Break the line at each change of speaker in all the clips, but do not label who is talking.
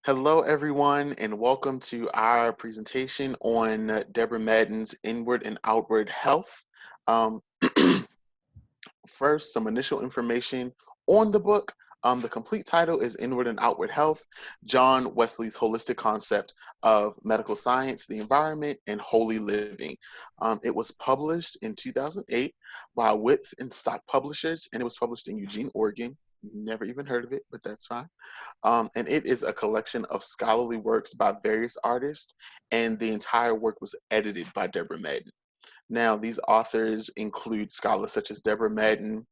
Hello, everyone, and welcome to our presentation on Deborah Madden's Inward and Outward Health. Um, First, some initial information on the book. The complete title is Inward and Outward Health, John Wesley's Holistic Concept of Medical Science, the Environment, and Holy Living. It was published in 2008 by Width and Stock Publishers, and it was published in Eugene, Oregon. Never even heard of it, but that's fine. And it is a collection of scholarly works by various artists, and the entire work was edited by Deborah Madden. Now, these authors include scholars such as Deborah Madden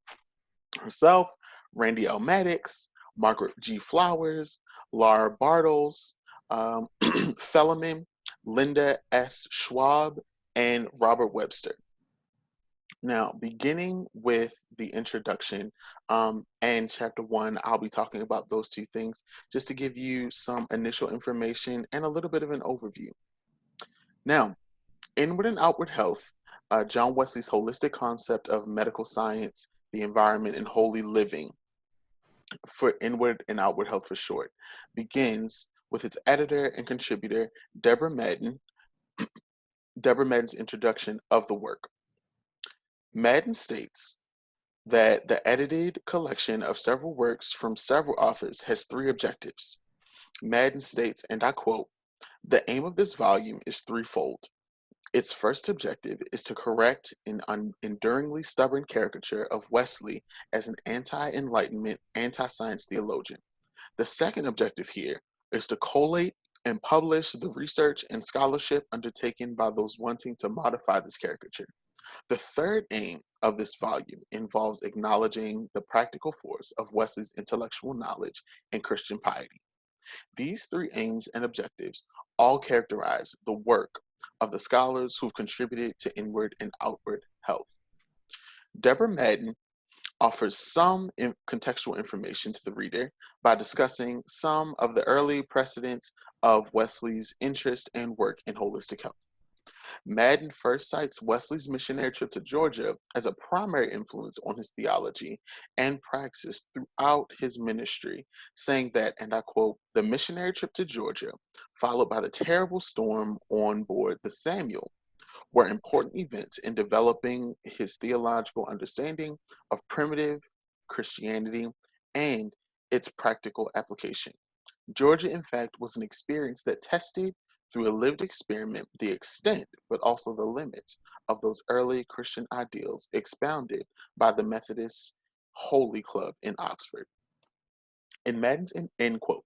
herself, Randy L. Maddox, Margaret G. Flowers, Laura Bartles, Fellerman, Linda S. Schwab, and Robert Webster. Now, beginning with the introduction and chapter one, I'll be talking about those two things just to give you some initial information and a little bit of an overview. Now, Inward and Outward Health, John Wesley's holistic concept of medical science, the environment, and holy living, for Inward and Outward Health for short, begins with its editor and contributor, Deborah Madden's introduction of the work. Madden states that the edited collection of several works from several authors has three objectives. Madden states, and I quote, "The aim of this volume is threefold. Its first objective is to correct an enduringly stubborn caricature of Wesley as an anti-enlightenment, anti-science theologian. The second objective here is to collate and publish the research and scholarship undertaken by those wanting to modify this caricature. The third aim of this volume involves acknowledging the practical force of Wesley's intellectual knowledge and Christian piety. These three aims and objectives all characterize the work of the scholars who've contributed to Inward and Outward Health." Deborah Madden offers some contextual information to the reader by discussing some of the early precedents of Wesley's interest and work in holistic health. Madden first cites Wesley's missionary trip to Georgia as a primary influence on his theology and praxis throughout his ministry, saying that, and I quote, "The missionary trip to Georgia, followed by the terrible storm on board the Samuel, were important events in developing his theological understanding of primitive Christianity and its practical application. Georgia, in fact, was an experience that tested through a lived experiment the extent, but also the limits of those early Christian ideals expounded by the Methodist Holy Club in Oxford." In Madden's end quote.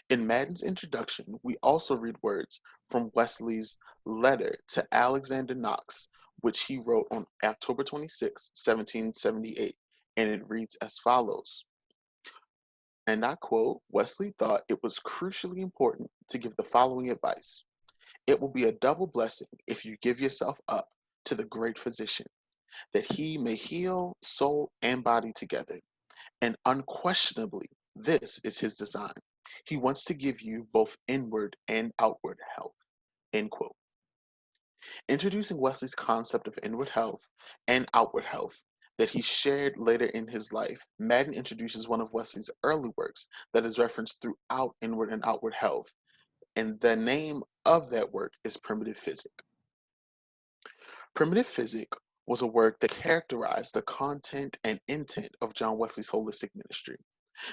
In Madden's introduction, we also read words from Wesley's letter to Alexander Knox, which he wrote on October 26, 1778, and it reads as follows. And I quote, "Wesley thought it was crucially important to give the following advice. It will be a double blessing if you give yourself up to the great physician, that he may heal soul and body together. And unquestionably, this is his design. He wants to give you both inward and outward health." End quote. Introducing Wesley's concept of inward health and outward health that he shared later in his life, Madden introduces one of Wesley's early works that is referenced throughout Inward and Outward Health, and the name of that work is Primitive Physic. Primitive Physic was a work that characterized the content and intent of John Wesley's holistic ministry.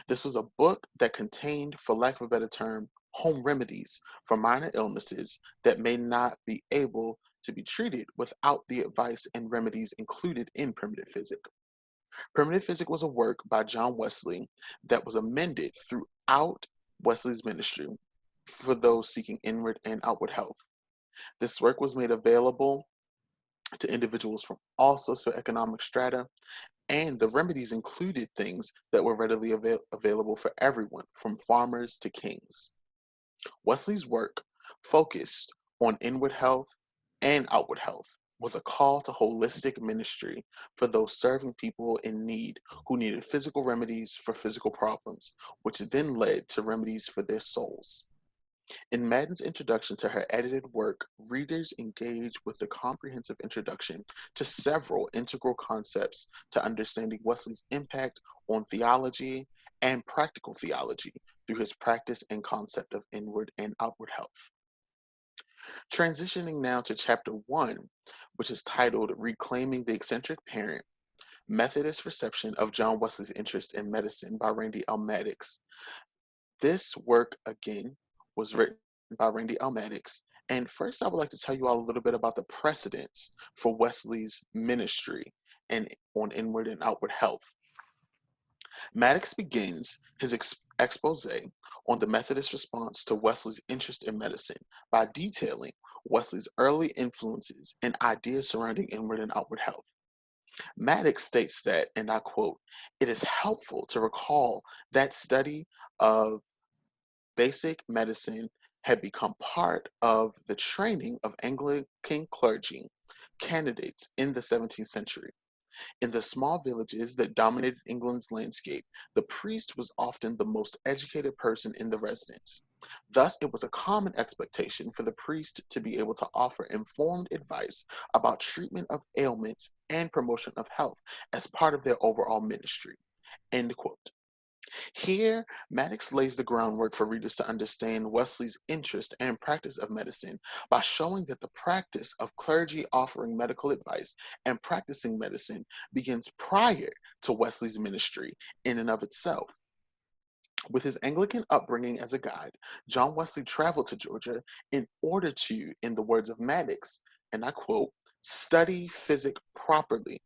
This was a book that contained, for lack of a better term, home remedies for minor illnesses that may not be able to be treated without the advice and remedies included in Primitive Physic. Primitive Physic was a work by John Wesley that was amended throughout Wesley's ministry for those seeking inward and outward health. This work was made available to individuals from all socioeconomic strata, and the remedies included things that were readily available for everyone, from farmers to kings. Wesley's work focused on inward health and outward health, was a call to holistic ministry for those serving people in need who needed physical remedies for physical problems, which then led to remedies for their souls. In Madden's introduction to her edited work, readers engage with the comprehensive introduction to several integral concepts to understanding Wesley's impact on theology and practical theology through his practice and concept of inward and outward health. Transitioning now to chapter 1, which is titled Reclaiming the Eccentric Parent, Methodist Reception of John Wesley's Interest in Medicine by Randy L. Maddox. This work, again, was written by Randy L. Maddox. And first, I would like to tell you all a little bit about the precedents for Wesley's ministry and on inward and outward health. Maddox begins his expose on the Methodist response to Wesley's interest in medicine by detailing Wesley's early influences and ideas surrounding inward and outward health. Maddox states that, and I quote, "It is helpful to recall that study of basic medicine had become part of the training of Anglican clergy candidates in the 17th century. In the small villages that dominated England's landscape, the priest was often the most educated person in the residence. Thus, it was a common expectation for the priest to be able to offer informed advice about treatment of ailments and promotion of health as part of their overall ministry." End quote. Here, Maddox lays the groundwork for readers to understand Wesley's interest and practice of medicine by showing that the practice of clergy offering medical advice and practicing medicine begins prior to Wesley's ministry in and of itself. With his Anglican upbringing as a guide, John Wesley traveled to Georgia in order to, in the words of Maddox, and I quote, "study physic properly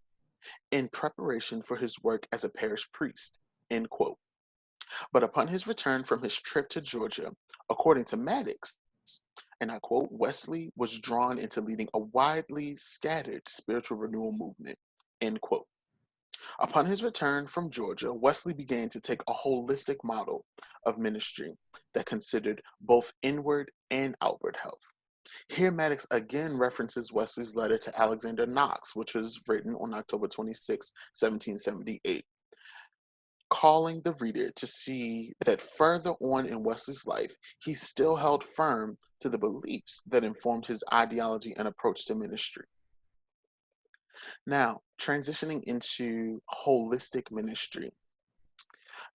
in preparation for his work as a parish priest," end quote. But upon his return from his trip to Georgia, according to Maddox, and I quote, "Wesley was drawn into leading a widely scattered spiritual renewal movement," end quote. Upon his return from Georgia, Wesley began to take a holistic model of ministry that considered both inward and outward health. Here, Maddox again references Wesley's letter to Alexander Knox, which was written on October 26, 1778. Calling the reader to see that further on in Wesley's life, he still held firm to the beliefs that informed his ideology and approach to ministry. Now, transitioning into holistic ministry,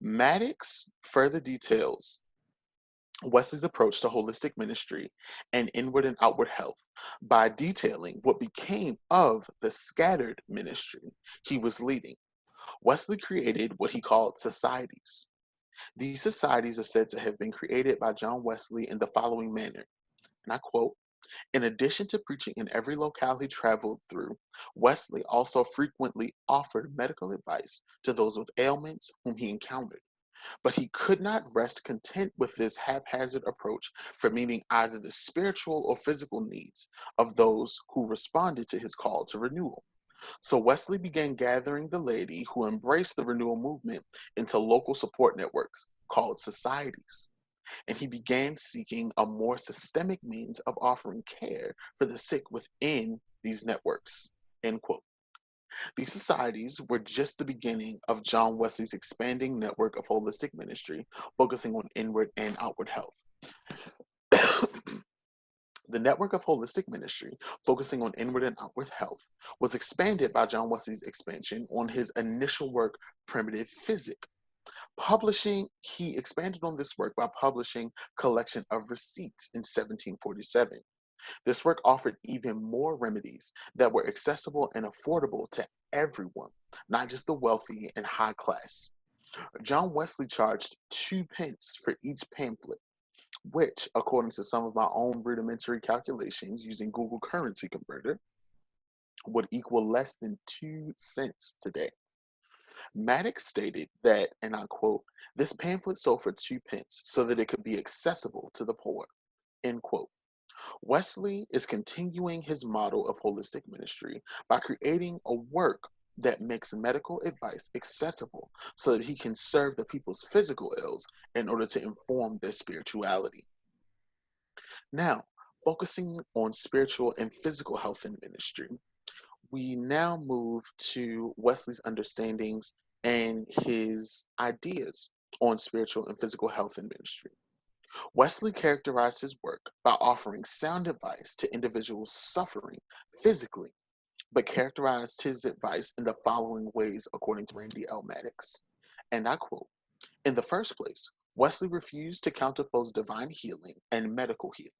Maddox further details Wesley's approach to holistic ministry and inward and outward health by detailing what became of the scattered ministry he was leading. Wesley created what he called societies. These societies are said to have been created by John Wesley in the following manner, and I quote, "In addition to preaching in every locale he traveled through, Wesley also frequently offered medical advice to those with ailments whom he encountered. But he could not rest content with this haphazard approach for meeting either the spiritual or physical needs of those who responded to his call to renewal. So Wesley began gathering the laity who embraced the renewal movement into local support networks called societies. And he began seeking a more systemic means of offering care for the sick within these networks." End quote. These societies were just the beginning of John Wesley's expanding network of holistic ministry, focusing on inward and outward health. The network of holistic ministry, focusing on inward and outward health, was expanded by John Wesley's expansion on his initial work, Primitive Physic. He expanded on this work by publishing Collection of Receipts in 1747. This work offered even more remedies that were accessible and affordable to everyone, not just the wealthy and high class. John Wesley charged 2 pence for each pamphlet, which, according to some of my own rudimentary calculations using Google Currency Converter, would equal less than 2 cents today. Maddox stated that, and I quote, "This pamphlet sold for 2 pence so that it could be accessible to the poor," end quote. Wesley is continuing his model of holistic ministry by creating a work that makes medical advice accessible so that he can serve the people's physical ills in order to inform their spirituality. Now, focusing on spiritual and physical health in ministry, we now move to Wesley's understandings and his ideas on spiritual and physical health in ministry. Wesley characterized his work by offering sound advice to individuals suffering physically, but characterized his advice in the following ways, according to Randy L. Maddox. And I quote, "In the first place, Wesley refused to counterpose divine healing and medical healing.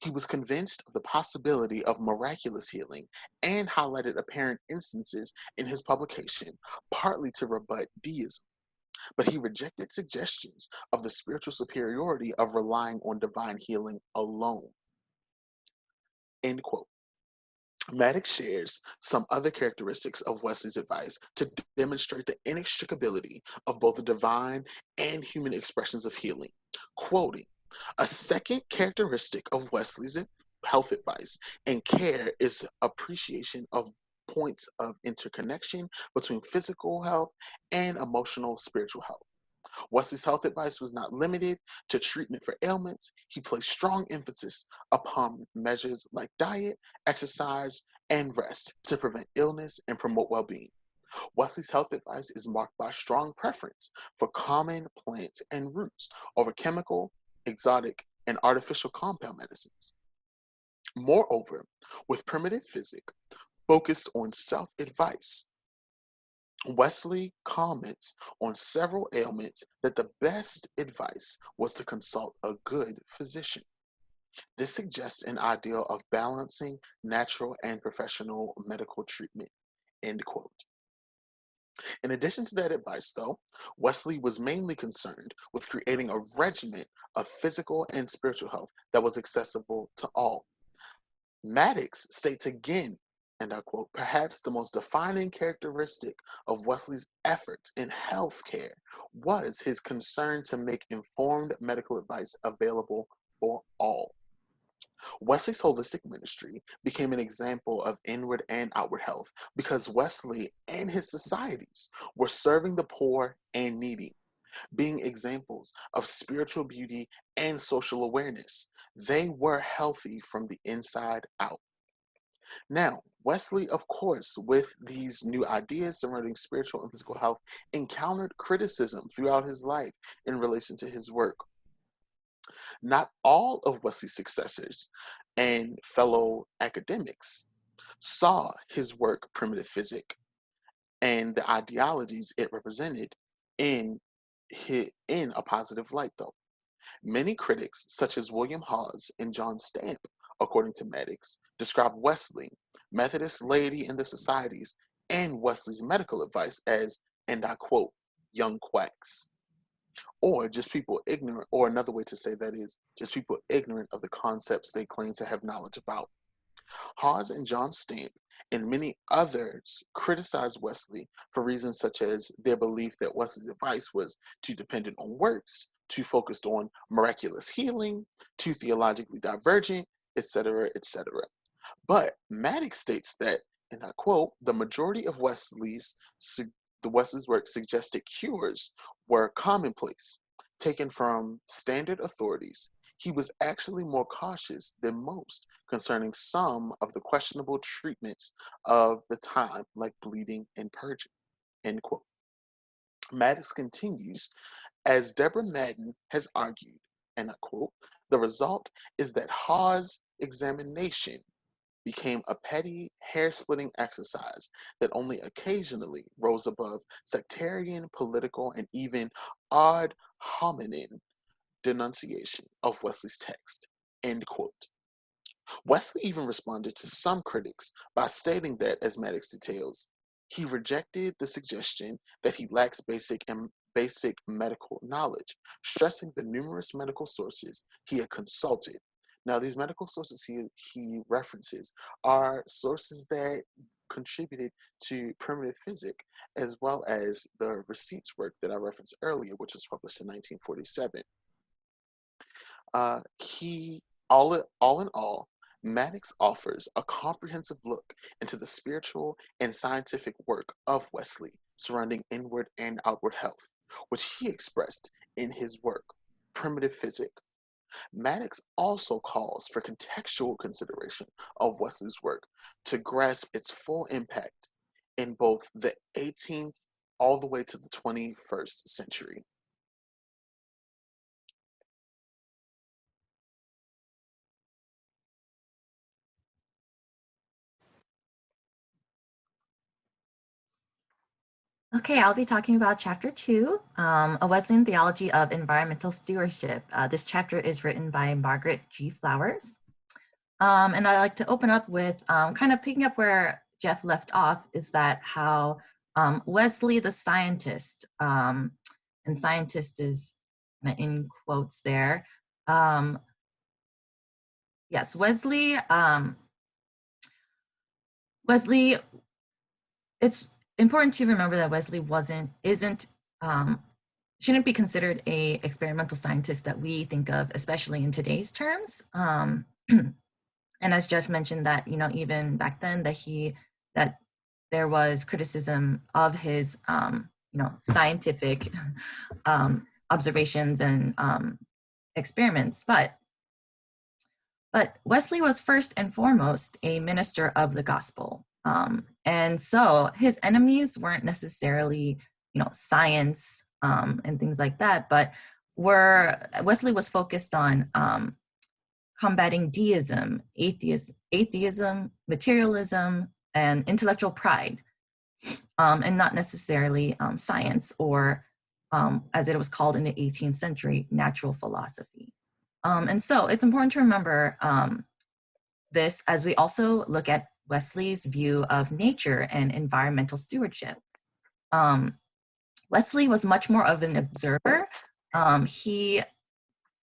He was convinced of the possibility of miraculous healing and highlighted apparent instances in his publication, partly to rebut deism. But he rejected suggestions of the spiritual superiority of relying on divine healing alone. End quote. Maddox shares some other characteristics of Wesley's advice to demonstrate the inextricability of both the divine and human expressions of healing. Quoting, a second characteristic of Wesley's health advice and care is appreciation of points of interconnection between physical health and emotional spiritual health. Wesley's health advice was not limited to treatment for ailments. He placed strong emphasis upon measures like diet, exercise, and rest to prevent illness and promote well being. Wesley's health advice is marked by strong preference for common plants and roots over chemical, exotic, and artificial compound medicines. Moreover, with primitive physics focused on self advice, Wesley comments on several ailments that the best advice was to consult a good physician. This suggests an ideal of balancing natural and professional medical treatment. End quote. In addition to that advice, though, Wesley was mainly concerned with creating a regimen of physical and spiritual health that was accessible to all. Maddox states again, and I quote, perhaps the most defining characteristic of Wesley's efforts in healthcare was his concern to make informed medical advice available for all. Wesley's holistic ministry became an example of inward and outward health because Wesley and his societies were serving the poor and needy, being examples of spiritual beauty and social awareness. They were healthy from the inside out. Now, Wesley, of course, with these new ideas surrounding spiritual and physical health, encountered criticism throughout his life in relation to his work. Not all of Wesley's successors and fellow academics saw his work, Primitive Physics, and the ideologies it represented in, in a positive light, though. Many critics, such as William Hawes and John Stamp, according to Maddox, describe Wesley, Methodist laity in the societies, and Wesley's medical advice as, and I quote, young quacks. Or just people ignorant, or another way to say that is just people ignorant of the concepts they claim to have knowledge about. Hawes and John Stamp and many others criticized Wesley for reasons such as their belief that Wesley's advice was too dependent on works, too focused on miraculous healing, too theologically divergent, etc., etc. But Maddox states that, and I quote, the majority of Wesley's work suggested cures were commonplace, taken from standard authorities. He was actually more cautious than most concerning some of the questionable treatments of the time, like bleeding and purging. End quote. Maddox continues, as Deborah Madden has argued, and I quote, the result is that Hawes' examination became a petty, hair-splitting exercise that only occasionally rose above sectarian, political, and even ad hominem denunciation of Wesley's text. End quote. Wesley even responded to some critics by stating that, as Maddox details, he rejected the suggestion that he lacks basic medical knowledge, stressing the numerous medical sources he had consulted. Now, these medical sources he references are sources that contributed to primitive physics, as well as the receipts work that I referenced earlier, which was published in 1947. He, all in all, Maddox offers a comprehensive look into the spiritual and scientific work of Wesley surrounding inward and outward health, which he expressed in his work, Primitive Physics. Maddox also calls for contextual consideration of Wesley's work to grasp its full impact in both the 18th all the way to the 21st century.
Okay, I'll be talking about chapter 2, A Wesleyan Theology of Environmental Stewardship. This chapter is written by Margaret G. Flowers. And I like to open up with kind of picking up where Jeff left off, is that how Wesley the scientist, and scientist is in quotes there. Yes, Wesley, it's important to remember that Wesley shouldn't be considered a experimental scientist that we think of, especially in today's terms. And as Jeff mentioned, that even back then that there was criticism of his scientific observations and experiments, but Wesley was first and foremost a minister of the gospel. And so his enemies weren't necessarily, science and things like that, but Wesley was focused on combating deism, atheism, materialism, and intellectual pride, and not necessarily science or, as it was called in the 18th century, natural philosophy. And so it's important to remember this as we also look at Wesley's view of nature and environmental stewardship. Wesley was much more of an observer. He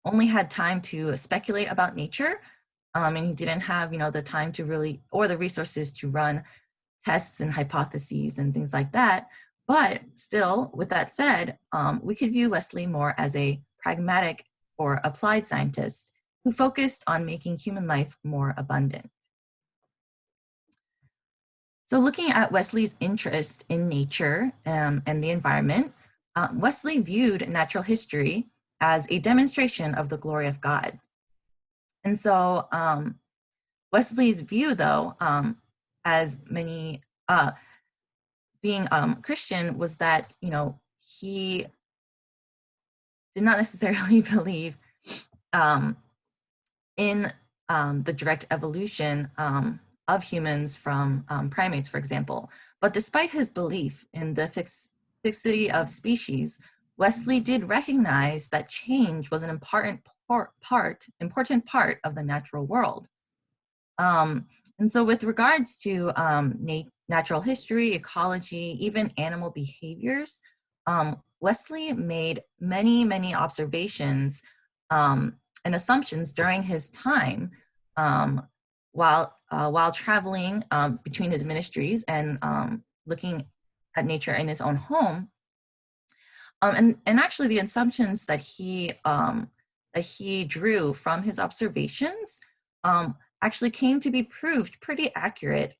only had time to speculate about nature, and he didn't have, the time to really, or the resources to run tests and hypotheses and things like that. But still, with that said, we could view Wesley more as a pragmatic or applied scientist who focused on making human life more abundant. So looking at Wesley's interest in nature and the environment, Wesley viewed natural history as a demonstration of the glory of God. And so Wesley's view, though, as many being Christian, was that he did not necessarily believe in the direct evolution of humans from primates, for example. But despite his belief in the fixity of species, Wesley did recognize that change was an important part of the natural world. And so with regards to natural history, ecology, even animal behaviors, Wesley made many, many observations and assumptions during his time while traveling between his ministries and looking at nature in his own home. And actually the assumptions that he drew from his observations actually came to be proved pretty accurate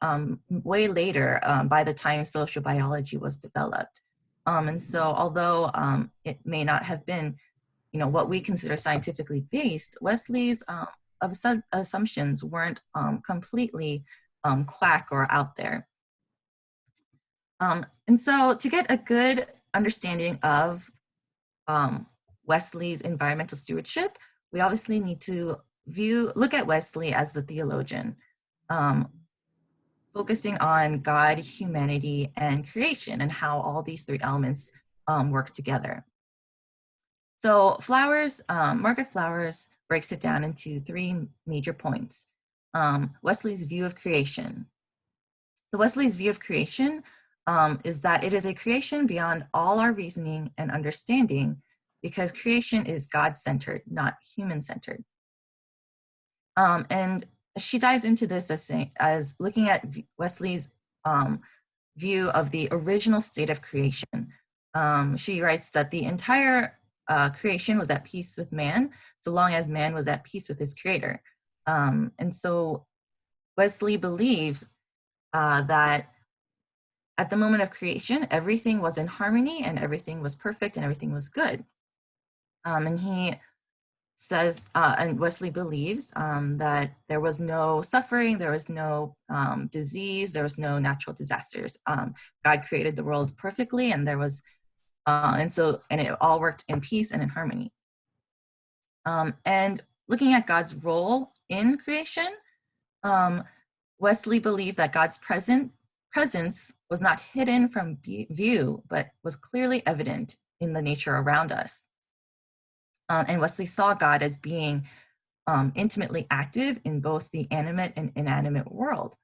way later by the time social biology was developed. And so although it may not have been, what we consider scientifically based, Wesley's assumptions weren't completely quack or out there. And so to get a good understanding of Wesley's environmental stewardship, we obviously need to look at Wesley as the theologian, focusing on God, humanity, and creation, and how all these three elements work together. So Margaret Flowers breaks it down into three major points. Wesley's view of creation. So Wesley's view of creation is that it is a creation beyond all our reasoning and understanding, because creation is God-centered, not human-centered. And she dives into this as looking at Wesley's view of the original state of creation. She writes that the entire creation was at peace with man, so long as man was at peace with his creator. And so Wesley believes that at the moment of creation, everything was in harmony and everything was perfect and everything was good. And he says, and Wesley believes that there was no suffering, there was no disease, there was no natural disasters. God created the world perfectly, and there was, and it all worked in peace and in harmony. And looking at God's role in creation, Wesley believed that God's presence was not hidden from view, but was clearly evident in the nature around us. And Wesley saw God as being intimately active in both the animate and inanimate world.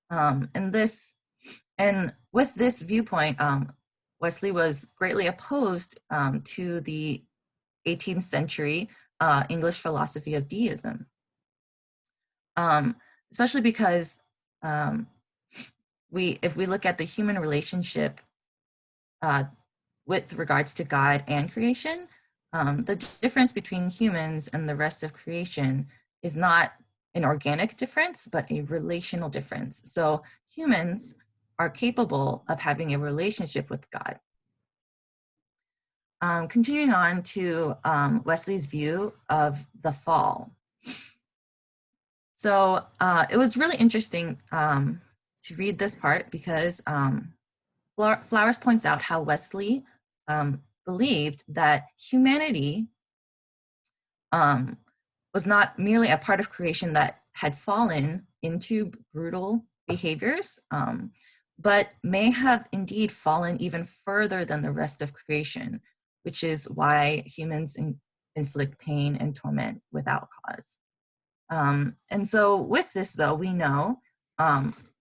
And with this viewpoint, Wesley was greatly opposed to the 18th century English philosophy of deism, especially because if we look at the human relationship with regards to God and creation, the difference between humans and the rest of creation is not an organic difference, but a relational difference. So humans are capable of having a relationship with God. Continuing on to Wesley's view of the fall. So it was really interesting to read this part because Flowers points out how Wesley believed that humanity was not merely a part of creation that had fallen into brutal behaviors, but may have indeed fallen even further than the rest of creation, which is why humans inflict pain and torment without cause. And so with this, though, we know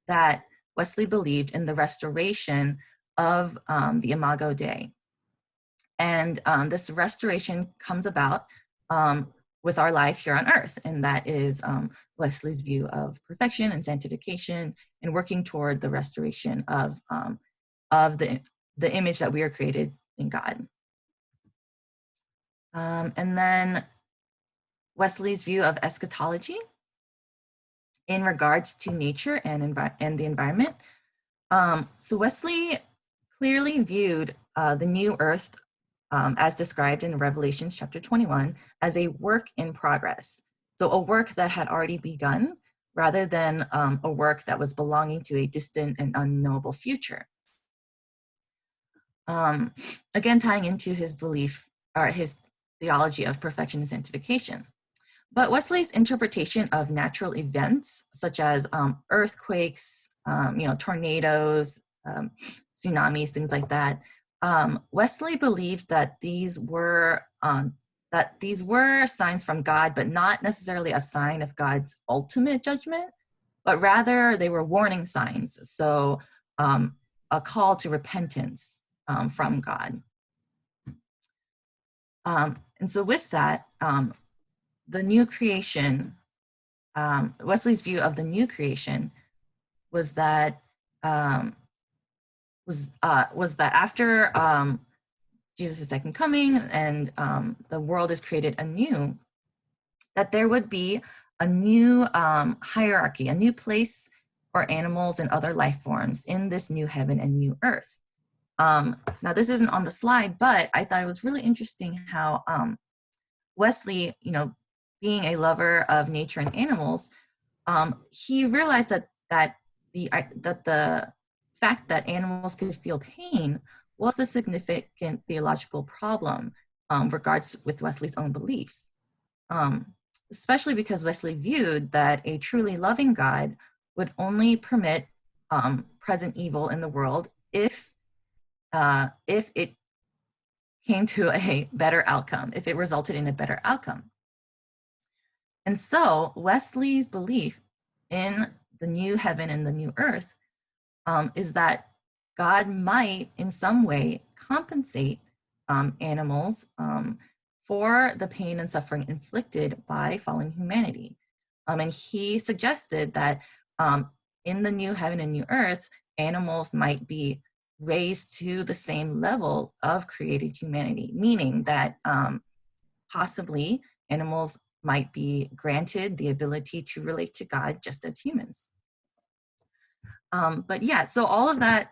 that Wesley believed in the restoration of the Imago Dei. And this restoration comes about with our life here on earth. And that is Wesley's view of perfection and sanctification and working toward the restoration of the image that we are created in God. And then Wesley's view of eschatology in regards to nature and the environment. So Wesley clearly viewed the new earth as described in Revelations chapter 21 as a work in progress. So a work that had already begun rather than a work that was belonging to a distant and unknowable future. Again, tying into his belief or his theology of perfection and sanctification. But Wesley's interpretation of natural events, such as earthquakes, tornadoes, tsunamis, things like that, Wesley believed that these were signs from God, but not necessarily a sign of God's ultimate judgment, but rather they were warning signs. So a call to repentance from God. And so with that, the new creation, Wesley's view of the new creation was that after Jesus' second coming and the world is created anew, that there would be a new hierarchy, a new place for animals and other life forms in this new heaven and new earth. Now this isn't on the slide, but I thought it was really interesting how Wesley, being a lover of nature and animals, he realized that the fact that animals could feel pain was a significant theological problem regards with Wesley's own beliefs, especially because Wesley viewed that a truly loving God would only permit present evil in the world if it came to a better outcome, if it resulted in a better outcome. And so Wesley's belief in the new heaven and the new earth is that God might in some way compensate animals for the pain and suffering inflicted by fallen humanity. And he suggested that in the new heaven and new earth, animals might be raised to the same level of created humanity, meaning that possibly animals might be granted the ability to relate to God just as humans. But yeah, so all of that,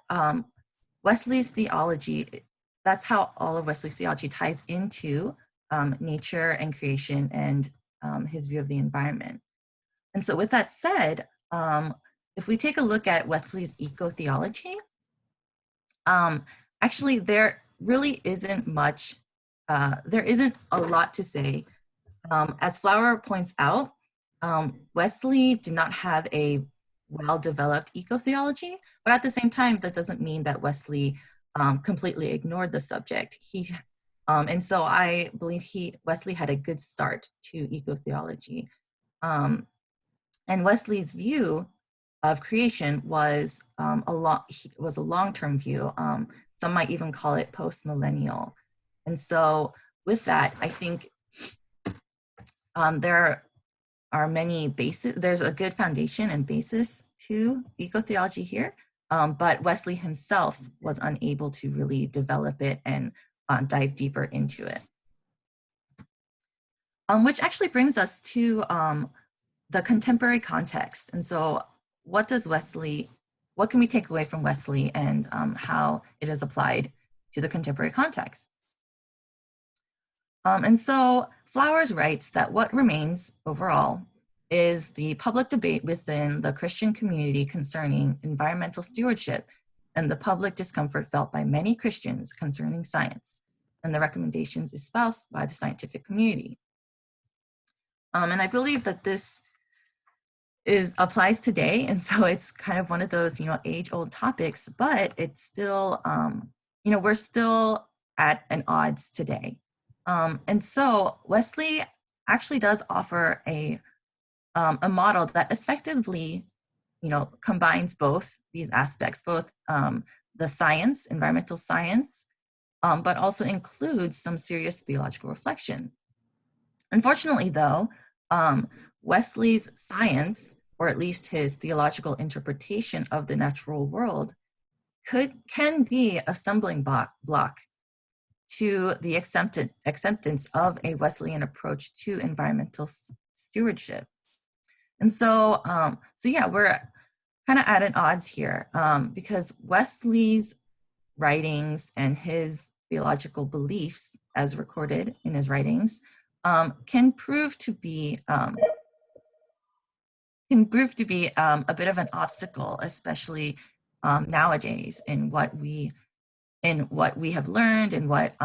Wesley's theology, that's how all of Wesley's theology ties into nature and creation and his view of the environment. And so with that said, if we take a look at Wesley's eco-theology, actually there really isn't much, there isn't a lot to say. As Flower points out, Wesley did not have a well-developed eco-theology, but at the same time, that doesn't mean that Wesley completely ignored the subject. And so I believe Wesley had a good start to eco-theology. And Wesley's view of creation was a long-term view. Some might even call it post-millennial. And so with that, I think there are many bases. There's a good foundation and basis to eco-theology here, but Wesley himself was unable to really develop it and dive deeper into it. Which actually brings us to the contemporary context. And so what can we take away from Wesley and how it is applied to the contemporary context? And so Flowers writes that what remains overall is the public debate within the Christian community concerning environmental stewardship and the public discomfort felt by many Christians concerning science and the recommendations espoused by the scientific community. And I believe that this applies today, and so it's kind of one of those, age-old topics, but it's still, we're still at an odds today. And so Wesley actually does offer a model that effectively, combines both these aspects, both the science, environmental science, but also includes some serious theological reflection. Unfortunately, though, Wesley's science, or at least his theological interpretation of the natural world, can be a stumbling block to the acceptance of a Wesleyan approach to environmental stewardship. And so, yeah, we're kind of at an odds here because Wesley's writings and his theological beliefs, as recorded in his writings, can prove to be a bit of an obstacle, especially nowadays in what we have learned and what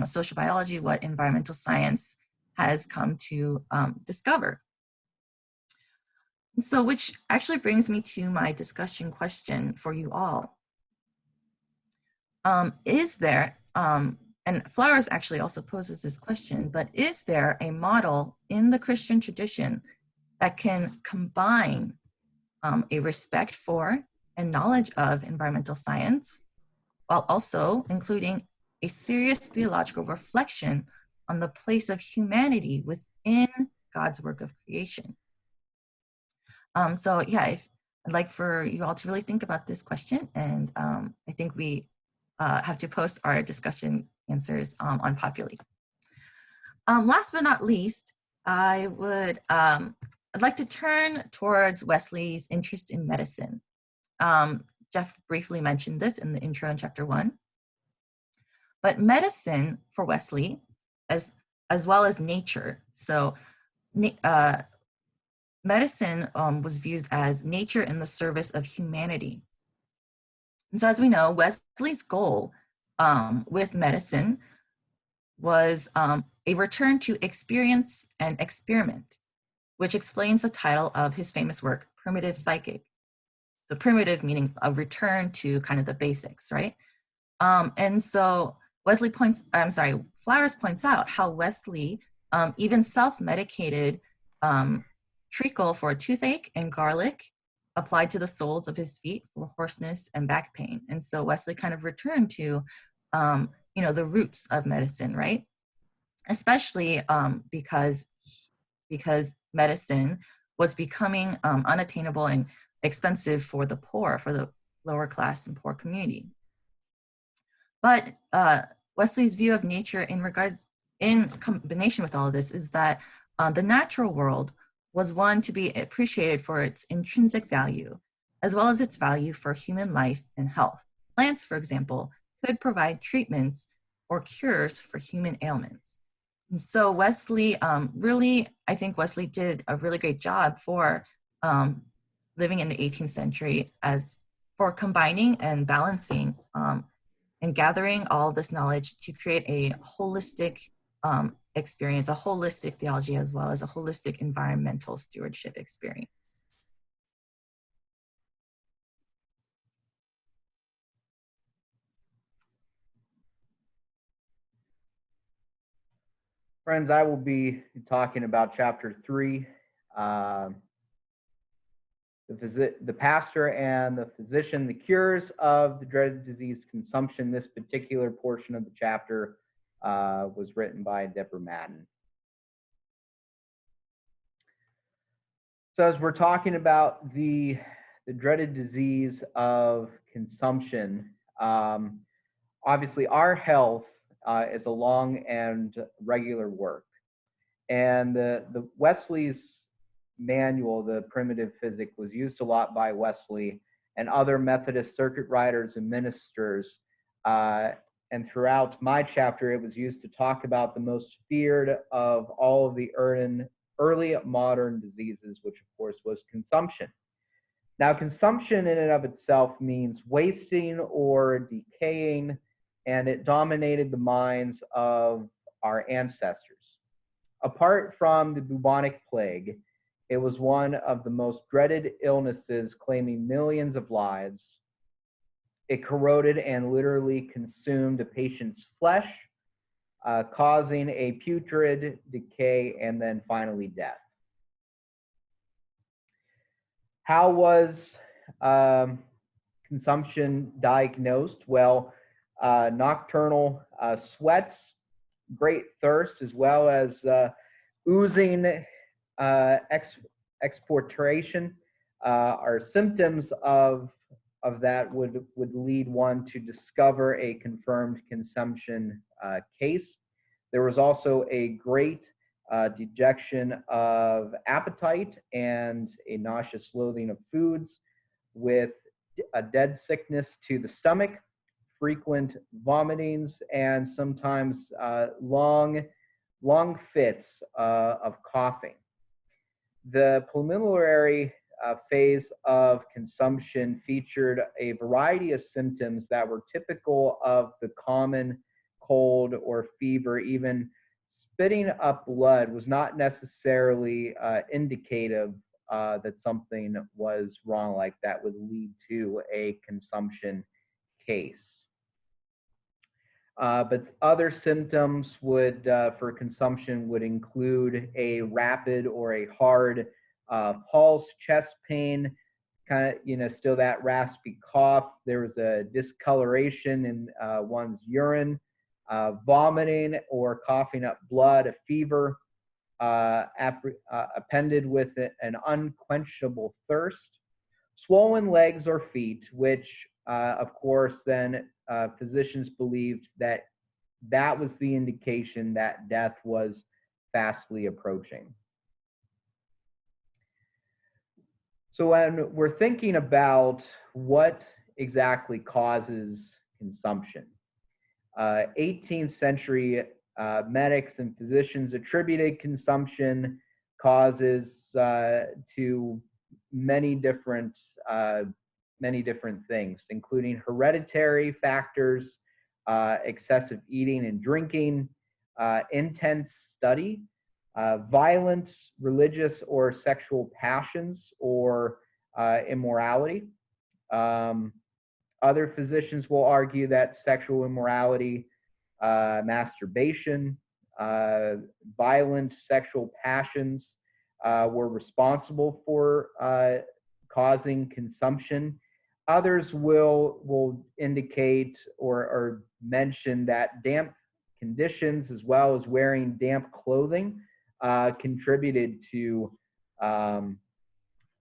social biology, what environmental science has come to discover. So, which actually brings me to my discussion question for you all. Is there, and Flowers actually also poses this question, but is there a model in the Christian tradition that can combine a respect for and knowledge of environmental science, while also including a serious theological reflection on the place of humanity within God's work of creation? So yeah, I'd like for you all to really think about this question, and I think we have to post our discussion answers on Populi. Last but not least, I'd like to turn towards Wesley's interest in medicine. Jeff briefly mentioned this in the intro in chapter 1. But medicine for Wesley, as well as nature, so medicine was viewed as nature in the service of humanity. And so as we know, Wesley's goal with medicine was a return to experience and experiment, which explains the title of his famous work, Primitive Psychic. So primitive meaning a return to kind of the basics, right? And so Flowers points out how Wesley even self-medicated treacle for toothache and garlic applied to the soles of his feet for hoarseness and back pain. And so Wesley kind of returned to, the roots of medicine, right? Especially because medicine was becoming unattainable and expensive for the poor, for the lower class and poor community. But Wesley's view of nature in combination with all of this is that the natural world was one to be appreciated for its intrinsic value, as well as its value for human life and health. Plants, for example, could provide treatments or cures for human ailments. And so Wesley I think Wesley did a really great job for living in the 18th century for combining and balancing and gathering all this knowledge to create a holistic experience, a holistic theology, as well as a holistic environmental stewardship experience.
Friends, I will be talking about chapter 3, the pastor and the physician, the cures of the dreaded disease consumption. This particular portion of the chapter was written by Deborah Madden. So as we're talking about the dreaded disease of consumption, obviously our health is a long and regular work. And the Wesley's manual, the Primitive Physic, was used a lot by Wesley and other Methodist circuit riders and ministers. And throughout my chapter, it was used to talk about the most feared of all of the early modern diseases, which of course was consumption. Now, consumption in and of itself means wasting or decaying, and it dominated the minds of our ancestors. Apart from the bubonic plague, it was one of the most dreaded illnesses, claiming millions of lives. It corroded and literally consumed a patient's flesh, causing a putrid decay and then finally death. How was consumption diagnosed? Well, nocturnal sweats, great thirst, as well as oozing exportation are symptoms of that would lead one to discover a confirmed consumption case. There was also a great dejection of appetite and a nauseous loathing of foods, with a dead sickness to the stomach, frequent vomitings, and sometimes long fits of coughing. The preliminary phase of consumption featured a variety of symptoms that were typical of the common cold or fever. Even spitting up blood was not necessarily indicative that something was wrong, like that would lead to a consumption case. But other symptoms for consumption would include a rapid or a hard pulse, chest pain, kind of, still that raspy cough. There was a discoloration in one's urine, vomiting or coughing up blood, a fever, appended with an unquenchable thirst, swollen legs or feet, which, of course, then physicians believed that was the indication that death was fastly approaching. So when we're thinking about what exactly causes consumption, 18th century medics and physicians attributed consumption causes to many different things, including hereditary factors, excessive eating and drinking, intense study, violent religious or sexual passions, or immorality. Other physicians will argue that sexual immorality, masturbation, violent sexual passions were responsible for causing consumption. Others will indicate or mention that damp conditions, as well as wearing damp clothing, contributed to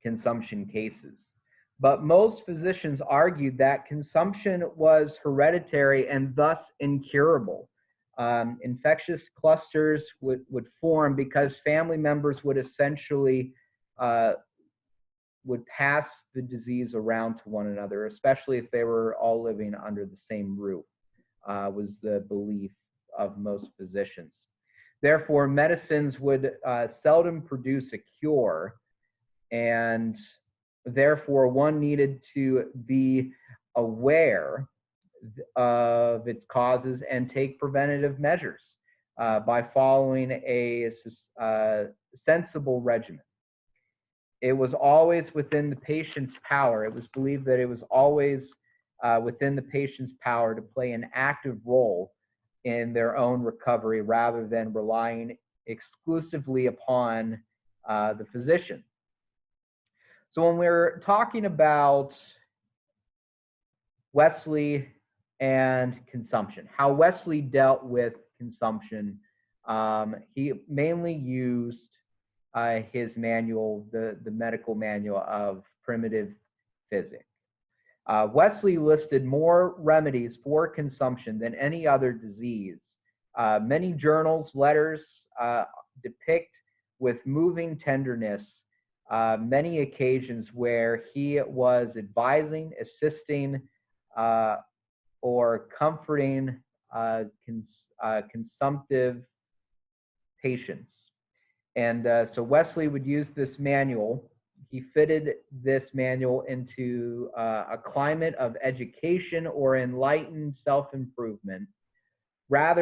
consumption cases. But most physicians argued that consumption was hereditary and thus incurable. Infectious clusters would form because family members would essentially would pass the disease around to one another, especially if they were all living under the same roof, was the belief of most physicians. Therefore, medicines would seldom produce a cure, and therefore one needed to be aware of its causes and take preventative measures by following a sensible regimen. It was always within the patient's power. It was believed that it was always within the patient's power to play an active role in their own recovery rather than relying exclusively upon the physician. So when we're talking about Wesley and consumption, how Wesley dealt with consumption, he mainly used his manual, the medical manual of primitive physics. Wesley listed more remedies for consumption than any other disease. Many journals, letters depict with moving tenderness many occasions where he was advising, assisting, or comforting consumptive patients. And so Wesley would use this manual. He fitted this manual into a climate of education or enlightened self-improvement, because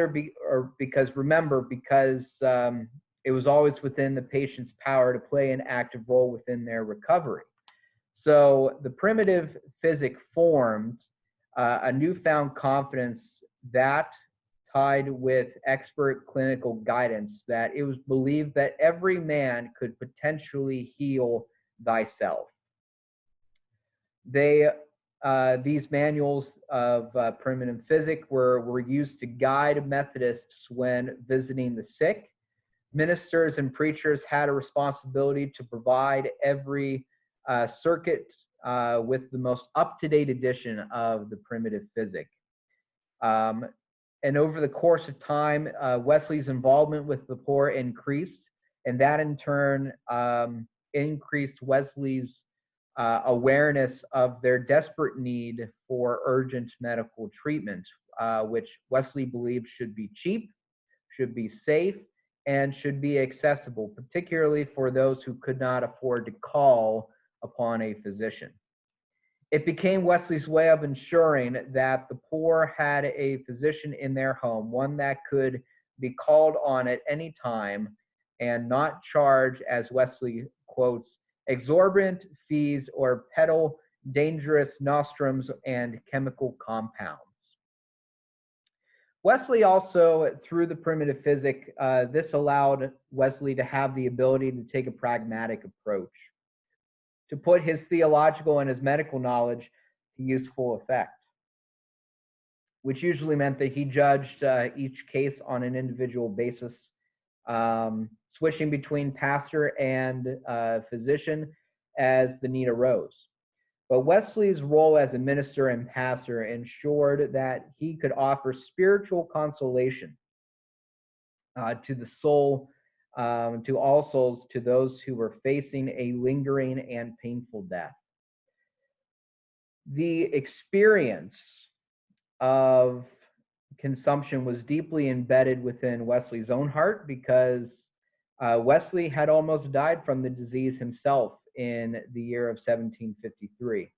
it was always within the patient's power to play an active role within their recovery. So the primitive physic formed a newfound confidence that tied with expert clinical guidance, that it was believed that every man could potentially heal thyself. These manuals of primitive physic were used to guide Methodists when visiting the sick. Ministers and preachers had a responsibility to provide every circuit with the most up-to-date edition of the primitive physic. And over the course of time, Wesley's involvement with the poor increased, and that in turn increased Wesley's awareness of their desperate need for urgent medical treatment, which Wesley believed should be cheap, should be safe, and should be accessible, particularly for those who could not afford to call upon a physician. It became Wesley's way of ensuring that the poor had a physician in their home, one that could be called on at any time and not charge, as Wesley quotes, exorbitant fees or peddle dangerous nostrums and chemical compounds. Wesley also, through the primitive physic, this allowed Wesley to have the ability to take a pragmatic approach, to put his theological and his medical knowledge to useful effect, which usually meant that he judged each case on an individual basis, switching between pastor and physician as the need arose. But Wesley's role as a minister and pastor ensured that he could offer spiritual consolation to the soul, to all souls, to those who were facing a lingering and painful death. The experience of consumption was deeply embedded within Wesley's own heart, because Wesley had almost died from the disease himself in the year of 1753.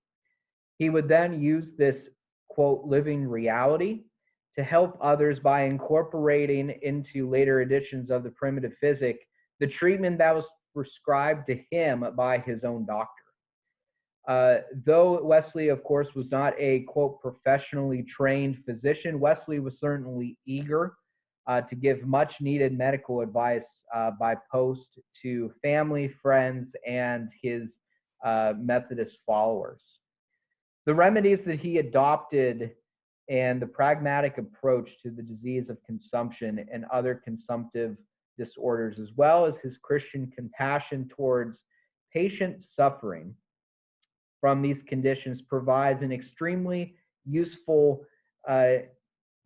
He would then use this, quote, living reality to help others by incorporating into later editions of the primitive physic the treatment that was prescribed to him by his own doctor. Though Wesley, of course, was not a, quote, professionally trained physician, Wesley was certainly eager to give much needed medical advice by post to family, friends, and his Methodist followers. The remedies that he adopted and the pragmatic approach to the disease of consumption and other consumptive disorders, as well as his Christian compassion towards patient suffering from these conditions, provides an extremely useful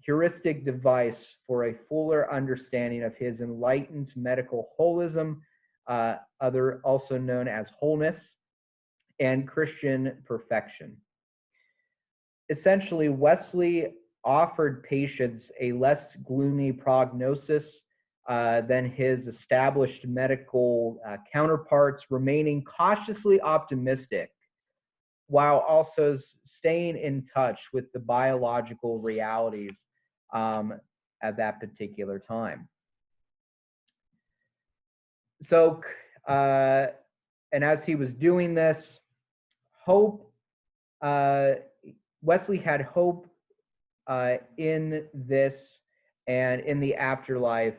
heuristic device for a fuller understanding of his enlightened medical holism, also known as wholeness, and Christian perfection. Essentially, Wesley offered patients a less gloomy prognosis than his established medical counterparts, remaining cautiously optimistic while also staying in touch with the biological realities at that particular time. So, and as he was doing this, Wesley had hope in this and in the afterlife,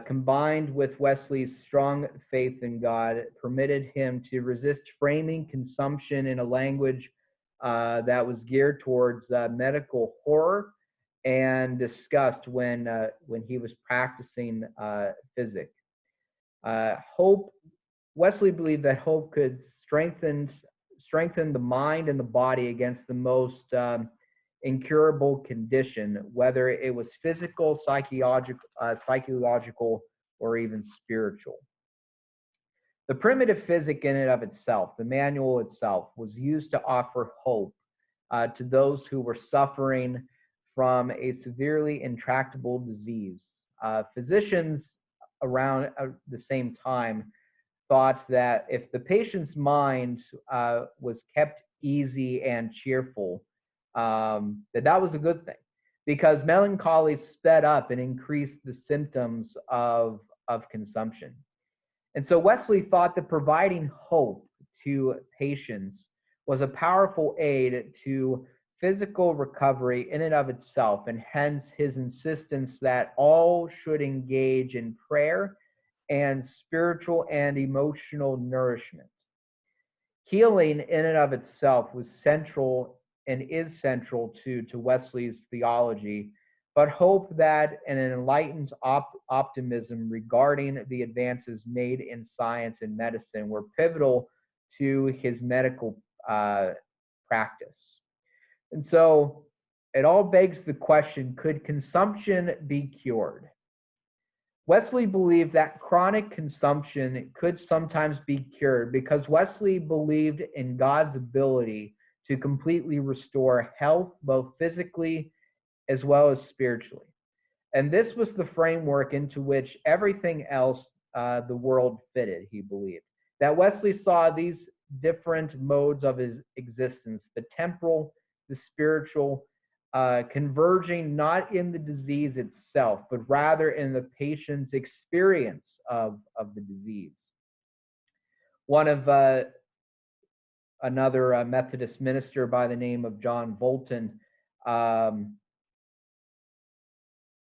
combined with Wesley's strong faith in God, permitted him to resist framing consumption in a language that was geared towards medical horror and disgust when he was practicing physics. Hope. Wesley believed that hope could strengthen the mind and the body against the most incurable condition, whether it was physical, psychological, or even spiritual. The primitive physic in and of itself, the manual itself, was used to offer hope to those who were suffering from a severely intractable disease. Physicians around the same time thought that if the patient's mind was kept easy and cheerful, that was a good thing, because melancholy sped up and increased the symptoms of consumption. And so Wesley thought that providing hope to patients was a powerful aid to physical recovery in and of itself, and hence his insistence that all should engage in prayer and spiritual and emotional nourishment. Healing in and of itself was central and is central to Wesley's theology, but hope that an enlightened optimism regarding the advances made in science and medicine were pivotal to his medical practice. And so it all begs the question, could consumption be cured? Wesley believed that chronic consumption could sometimes be cured because Wesley believed in God's ability to completely restore health, both physically as well as spiritually. And this was the framework into which everything else the world fitted, he believed. That Wesley saw these different modes of his existence, the temporal, the spiritual, converging not in the disease itself, but rather in the patient's experience of the disease. One of another Methodist minister by the name of John Bolton,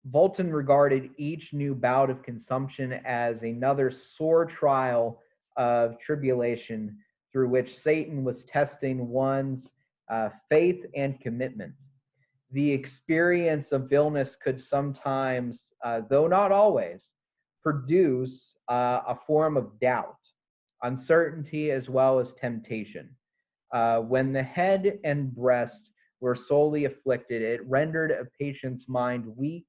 Bolton regarded each new bout of consumption as another sore trial of tribulation through which Satan was testing one's faith and commitment. The experience of illness could sometimes, though not always, produce a form of doubt, uncertainty, as well as temptation. When the head and breast were sorely afflicted, it rendered a patient's mind weak,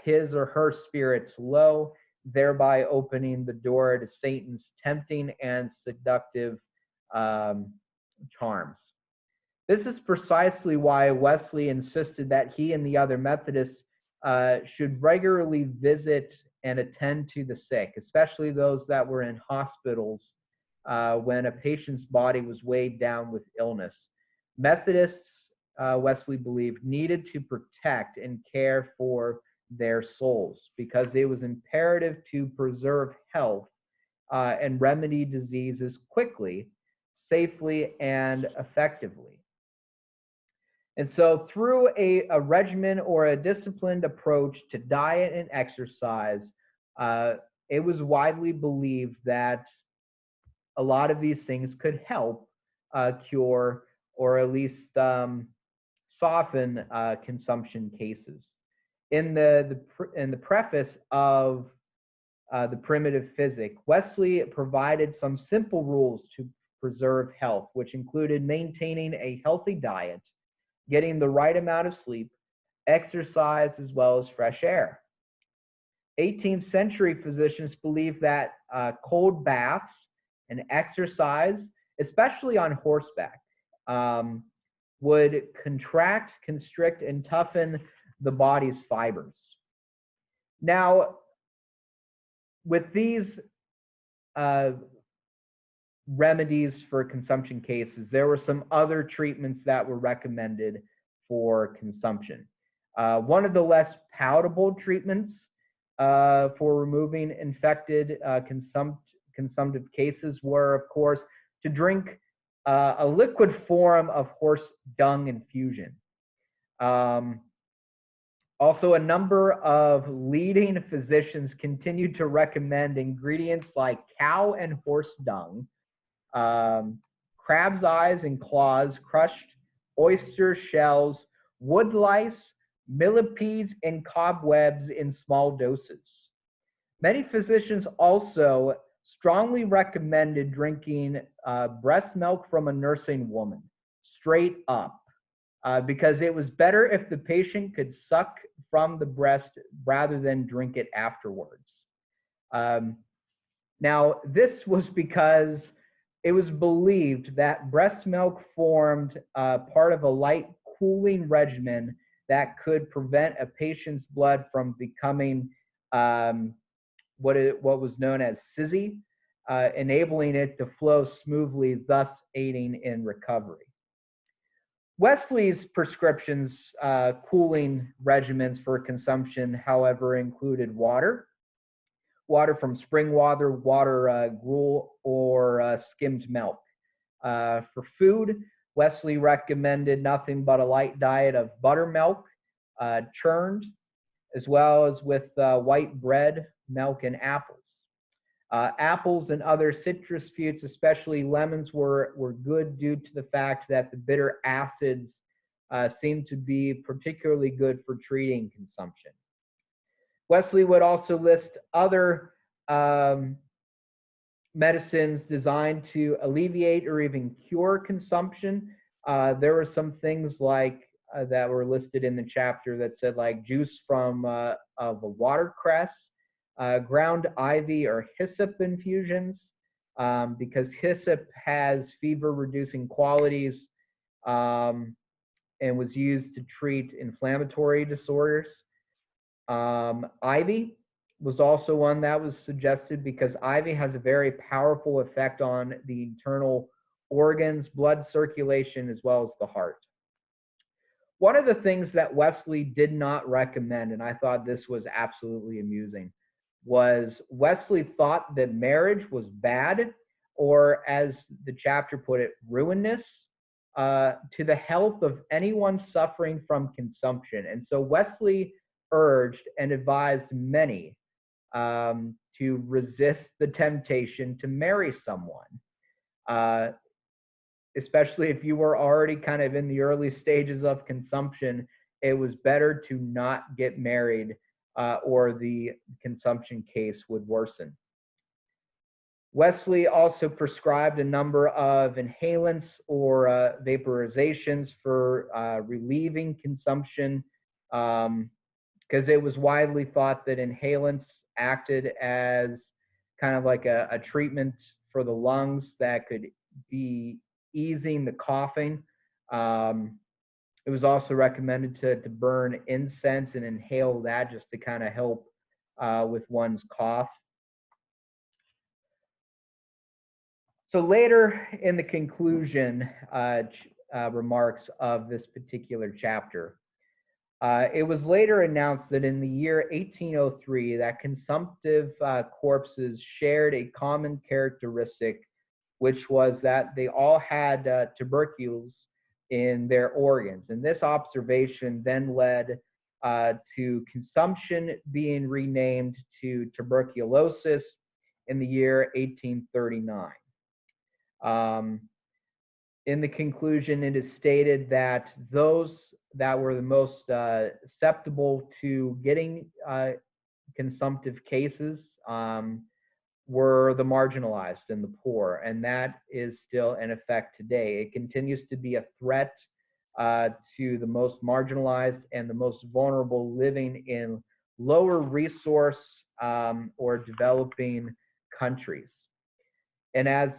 his or her spirits low, thereby opening the door to Satan's tempting and seductive charms. This is precisely why Wesley insisted that he and the other Methodists should regularly visit and attend to the sick, especially those that were in hospitals when a patient's body was weighed down with illness. Methodists, Wesley believed, needed to protect and care for their souls because it was imperative to preserve health and remedy diseases quickly, safely, and effectively. And so through a regimen or a disciplined approach to diet and exercise, it was widely believed that a lot of these things could help cure or at least soften consumption cases. In the preface of the Primitive Physic, Wesley provided some simple rules to preserve health, which included maintaining a healthy diet, getting the right amount of sleep, exercise, as well as fresh air. 18th century physicians believed that cold baths and exercise, especially on horseback, would contract, constrict, and toughen the body's fibers. Now, with these remedies for consumption cases, there were some other treatments that were recommended for consumption. One of the less palatable treatments for removing infected consumptive cases were, of course, to drink a liquid form of horse dung infusion. Also, a number of leading physicians continued to recommend ingredients like cow and horse dung, crab's eyes and claws, crushed oyster shells, wood lice, millipedes, and cobwebs in small doses. Many physicians also strongly recommended drinking breast milk from a nursing woman, straight up, because it was better if the patient could suck from the breast rather than drink it afterwards. Now, this was because it was believed that breast milk formed part of a light cooling regimen that could prevent a patient's blood from becoming what was known as sizzy, enabling it to flow smoothly, thus aiding in recovery. Wesley's prescriptions cooling regimens for consumption, however, included water from spring water, gruel, or skimmed milk. For food, Wesley recommended nothing but a light diet of buttermilk, churned, as well as with white bread, milk, and apples. Apples and other citrus fruits, especially lemons, were good due to the fact that the bitter acids seemed to be particularly good for treating consumption. Wesley would also list other medicines designed to alleviate or even cure consumption. There were some things like that were listed in the chapter that said like juice from of a watercress, ground ivy or hyssop infusions, because hyssop has fever-reducing qualities and was used to treat inflammatory disorders. Ivy was also one that was suggested because ivy has a very powerful effect on the internal organs, blood circulation, as well as the heart. One of the things that Wesley did not recommend, and I thought this was absolutely amusing, was Wesley thought that marriage was bad, or as the chapter put it, ruinous to the health of anyone suffering from consumption. And so Wesley urged and advised many to resist the temptation to marry someone, especially if you were already kind of in the early stages of consumption. It was better to not get married, or the consumption case would worsen. Wesley also prescribed a number of inhalants or vaporizations for relieving consumption, because it was widely thought that inhalants acted as kind of like a treatment for the lungs that could be easing the coughing. It was also recommended to burn incense and inhale that just to kind of help with one's cough. So later in the conclusion remarks of this particular chapter, it was later announced that in the year 1803 that consumptive corpses shared a common characteristic, which was that they all had tuberculosis in their organs. And this observation then led to consumption being renamed to tuberculosis in the year 1839. In the conclusion, it is stated that those that were the most susceptible to getting consumptive cases were the marginalized and the poor, and that is still in effect today. It continues to be a threat to the most marginalized and the most vulnerable living in lower resource or developing countries. And as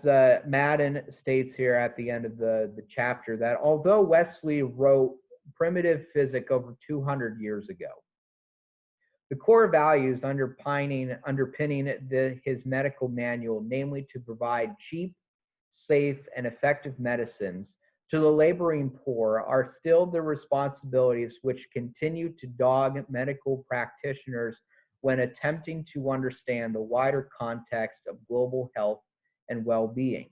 Madden states here at the end of the chapter, that although Wesley wrote primitive physics over 200 years ago, the core values underpinning his medical manual, namely to provide cheap, safe, and effective medicines to the laboring poor, are still the responsibilities which continue to dog medical practitioners when attempting to understand the wider context of global health and well-being.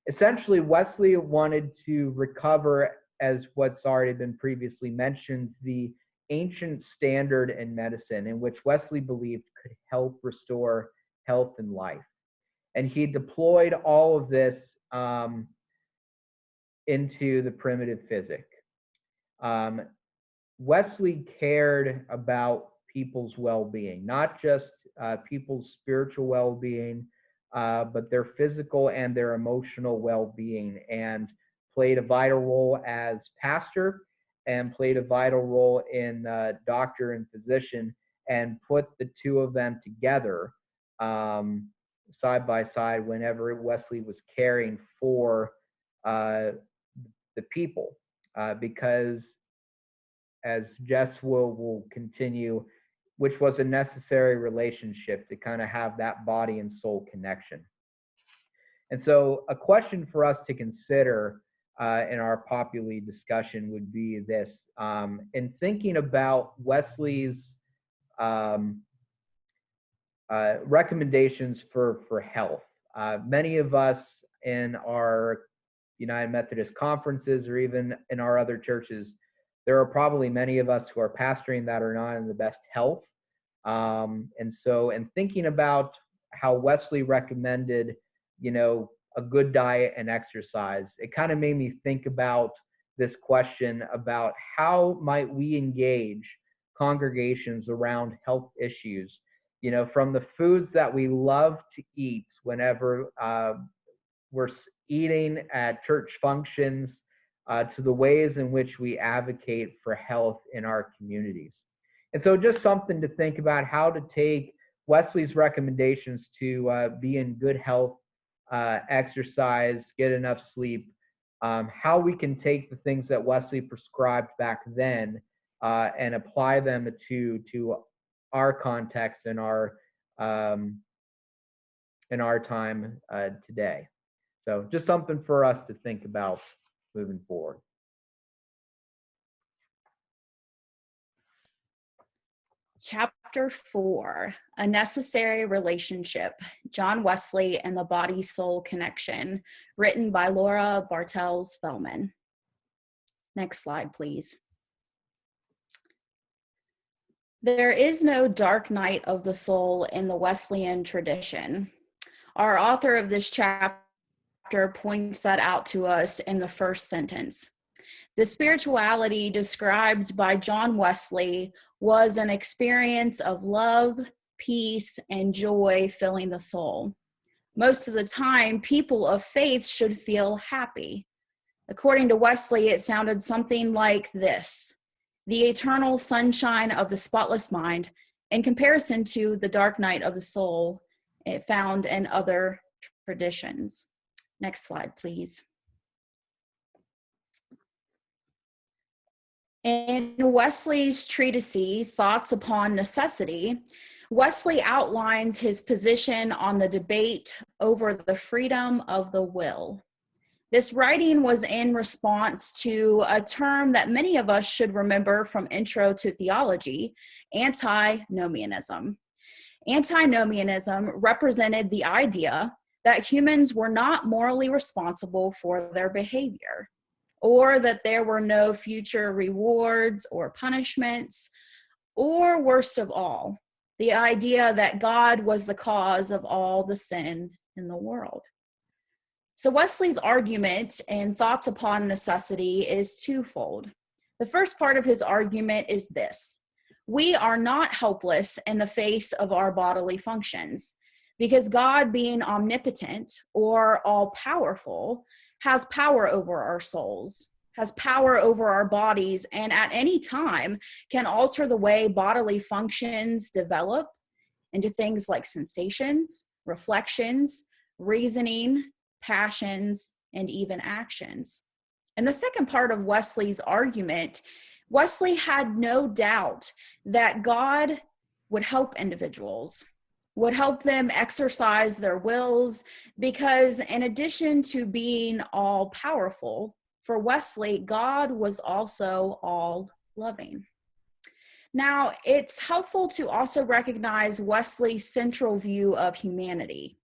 Essentially, Wesley wanted to recover, as what's already been previously mentioned, the ancient standard in medicine in which Wesley believed could help restore health and life. And he deployed all of this into the primitive physic. Wesley cared about people's well-being, not just people's spiritual well-being, but their physical and their emotional well-being, and played a vital role as pastor and played a vital role in doctor and physician, and put the two of them together side by side whenever Wesley was caring for the people, because as Jess will continue, which was a necessary relationship to kind of have that body and soul connection. And so a question for us to consider in our Populi discussion would be this. In thinking about Wesley's recommendations for health, many of us in our United Methodist conferences, or even in our other churches, there are probably many of us who are pastoring that are not in the best health. And so in thinking about how Wesley recommended, a good diet and exercise, it kind of made me think about this question about how might we engage congregations around health issues, from the foods that we love to eat whenever we're eating at church functions, to the ways in which we advocate for health in our communities. And so just something to think about, how to take Wesley's recommendations to be in good health, exercise, get enough sleep, how we can take the things that Wesley prescribed back then and apply them to our context and our time today. So just something for us to think about moving forward.
Chapter 4, A Necessary Relationship, John Wesley and the Body-Soul Connection, written by Laura Bartels-Fellman. Next slide, please. There is no dark night of the soul in the Wesleyan tradition. Our author of this chapter points that out to us in the first sentence. The spirituality described by John Wesley was an experience of love, peace, and joy filling the soul. Most of the time, people of faith should feel happy. According to Wesley, it sounded something like this: the eternal sunshine of the spotless mind, in comparison to the dark night of the soul it found in other traditions. Next slide, please. In Wesley's treatise, Thoughts Upon Necessity, Wesley outlines his position on the debate over the freedom of the will. This writing was in response to a term that many of us should remember from Intro to Theology, antinomianism. Antinomianism represented the idea that humans were not morally responsible for their behavior, or that there were no future rewards or punishments, or worst of all, the idea that God was the cause of all the sin in the world. So Wesley's argument in Thoughts Upon Necessity is twofold. The first part of his argument is this: we are not helpless in the face of our bodily functions, because God, being omnipotent or all-powerful, has power over our souls, has power over our bodies, and at any time can alter the way bodily functions develop into things like sensations, reflections, reasoning, passions, and even actions. And the second part of Wesley's argument, Wesley had no doubt that God would help individuals, would help them exercise their wills, because in addition to being all powerful, for Wesley, God was also all loving. Now, it's helpful to also recognize Wesley's central view of humanity.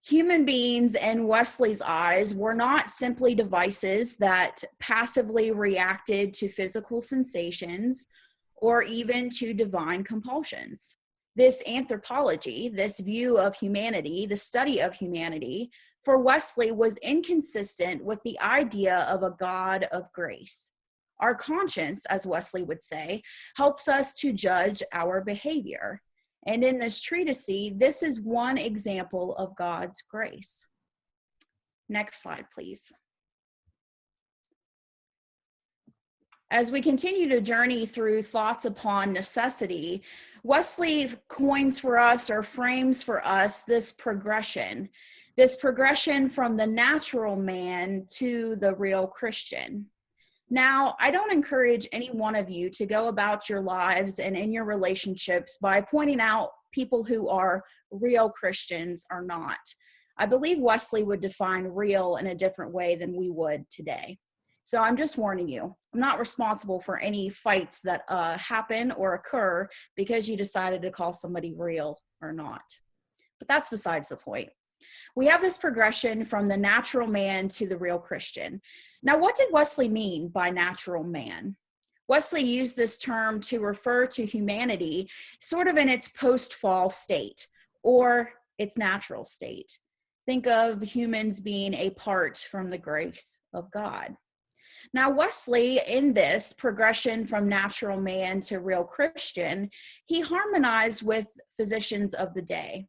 Human beings in Wesley's eyes were not simply devices that passively reacted to physical sensations or even to divine compulsions. This anthropology, this view of humanity, the study of humanity, for Wesley was inconsistent with the idea of a God of grace. Our conscience, as Wesley would say, helps us to judge our behavior. And in this treatise, this is one example of God's grace. Next slide, please. As we continue to journey through thoughts upon necessity, Wesley coins for us or frames for us this progression from the natural man to the real Christian. Now, I don't encourage any one of you to go about your lives and in your relationships by pointing out people who are real Christians or not. I believe Wesley would define real in a different way than we would today. So I'm just warning you, I'm not responsible for any fights that happen or occur because you decided to call somebody real or not. But that's besides the point. We have this progression from the natural man to the real Christian. Now, what did Wesley mean by natural man? Wesley used this term to refer to humanity sort of in its post-fall state or its natural state. Think of humans being apart from the grace of God. Now, Wesley, in this progression from natural man to real Christian, he harmonized with physicians of the day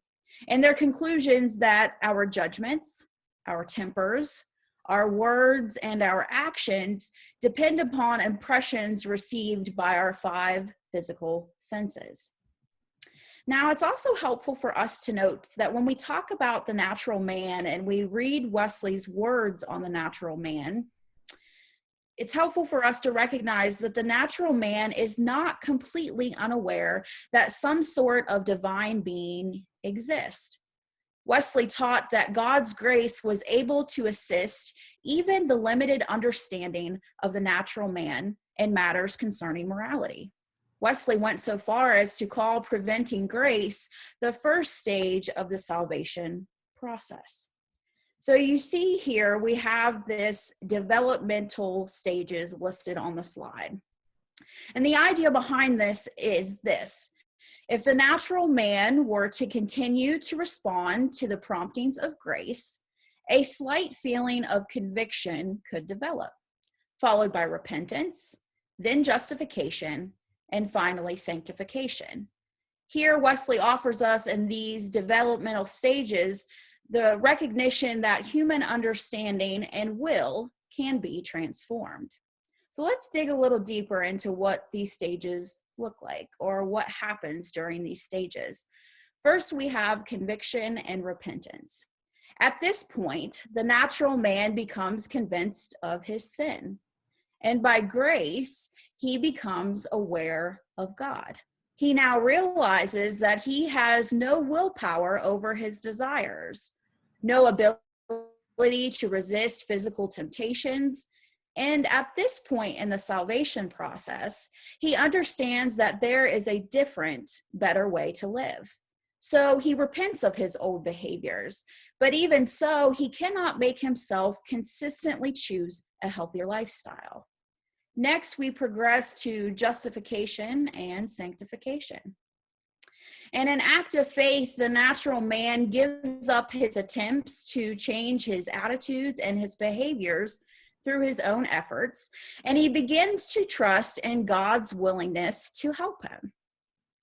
and their conclusions that our judgments, our tempers, our words, and our actions depend upon impressions received by our 5 physical senses. Now, it's also helpful for us to note that when we talk about the natural man and we read Wesley's words on the natural man, it's helpful for us to recognize that the natural man is not completely unaware that some sort of divine being exists. Wesley taught that God's grace was able to assist even the limited understanding of the natural man in matters concerning morality. Wesley went so far as to call preventing grace the first stage of the salvation process. So you see here, we have this developmental stages listed on the slide. And the idea behind this is this. If the natural man were to continue to respond to the promptings of grace, a slight feeling of conviction could develop, followed by repentance, then justification, and finally sanctification. Here, Wesley offers us in these developmental stages the recognition that human understanding and will can be transformed. So let's dig a little deeper into what these stages look like or what happens during these stages. First, we have conviction and repentance. At this point, the natural man becomes convinced of his sin, and by grace, he becomes aware of God. He now realizes that he has no willpower over his desires, no ability to resist physical temptations, and at this point in the salvation process, he understands that there is a different, better way to live. So he repents of his old behaviors, but even so, he cannot make himself consistently choose a healthier lifestyle. Next, we progress to justification and sanctification. In an act of faith, the natural man gives up his attempts to change his attitudes and his behaviors through his own efforts, and he begins to trust in God's willingness to help him.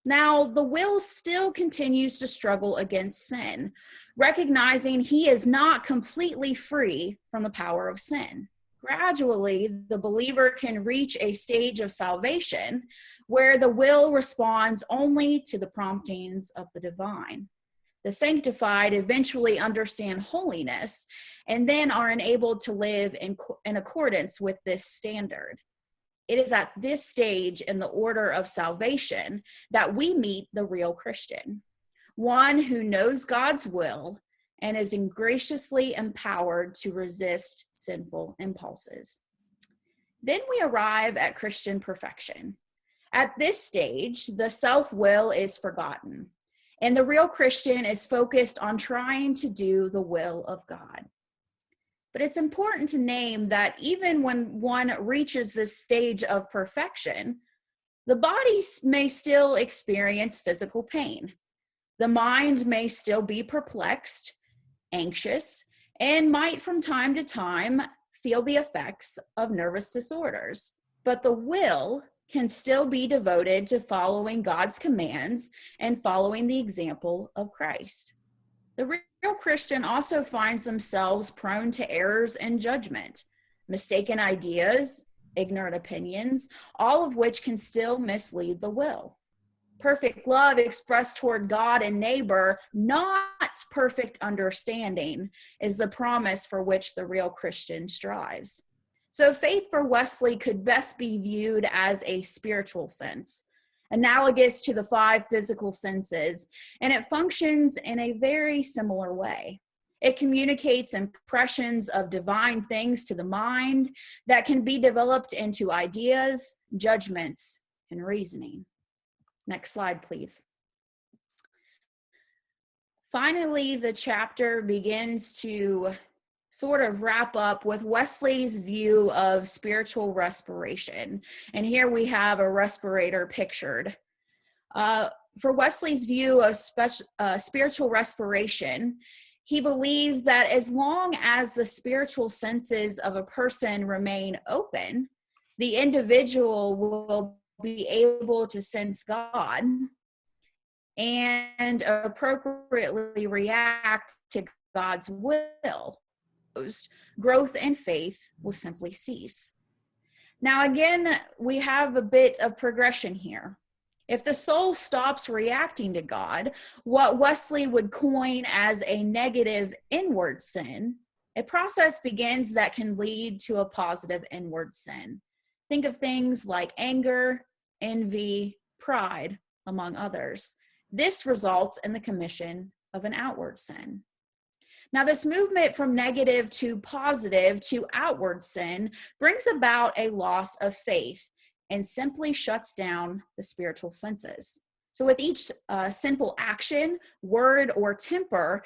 Now, the will still continues to struggle against sin, recognizing he is not completely free from the power of sin. Gradually, the believer can reach a stage of salvation where the will responds only to the promptings of the divine. The sanctified eventually understand holiness and then are enabled to live in accordance with this standard. It is at this stage in the order of salvation that we meet the real Christian, one who knows God's will and is graciously empowered to resist sinful impulses. Then we arrive at Christian perfection. At this stage, the self-will is forgotten, And the real Christian is focused on trying to do the will of God. But it's important to name that even when one reaches this stage of perfection, the body may still experience physical pain. The mind may still be perplexed, anxious, and might from time to time feel the effects of nervous disorders. But the will can still be devoted to following God's commands and following the example of Christ. The real Christian also finds themselves prone to errors and judgment, mistaken ideas, ignorant opinions, all of which can still mislead the will. Perfect love expressed toward God and neighbor, not perfect understanding, is the promise for which the real Christian strives. So faith for Wesley could best be viewed as a spiritual sense, analogous to the 5 physical senses, and it functions in a very similar way. It communicates impressions of divine things to the mind that can be developed into ideas, judgments, and reasoning. Next slide, please. Finally, the chapter begins to sort of wrap up with Wesley's view of spiritual respiration. And here we have a respirator pictured. For Wesley's view of spiritual respiration, he believed that as long as the spiritual senses of a person remain open, the individual will be able to sense God and appropriately react to God's will. Growth and faith will simply cease. Now, again, we have a bit of progression here. If the soul stops reacting to God, what Wesley would coin as a negative inward sin, a process begins that can lead to a positive inward sin. Think of things like anger, envy, pride, among others. This results in the commission of an outward sin. Now, this movement from negative to positive to outward sin brings about a loss of faith and simply shuts down the spiritual senses. So with each sinful action, word, or temper,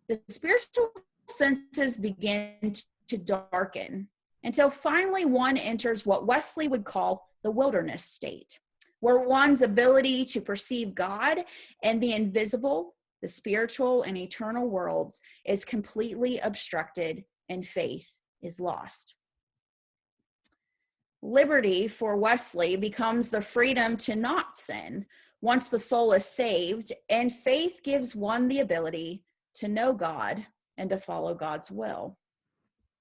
the spiritual senses begin to darken until finally one enters what Wesley would call the wilderness state, where one's ability to perceive God and the invisible, the spiritual and eternal worlds is completely obstructed and faith is lost. Liberty for Wesley becomes the freedom to not sin once the soul is saved, and faith gives one the ability to know God and to follow God's will.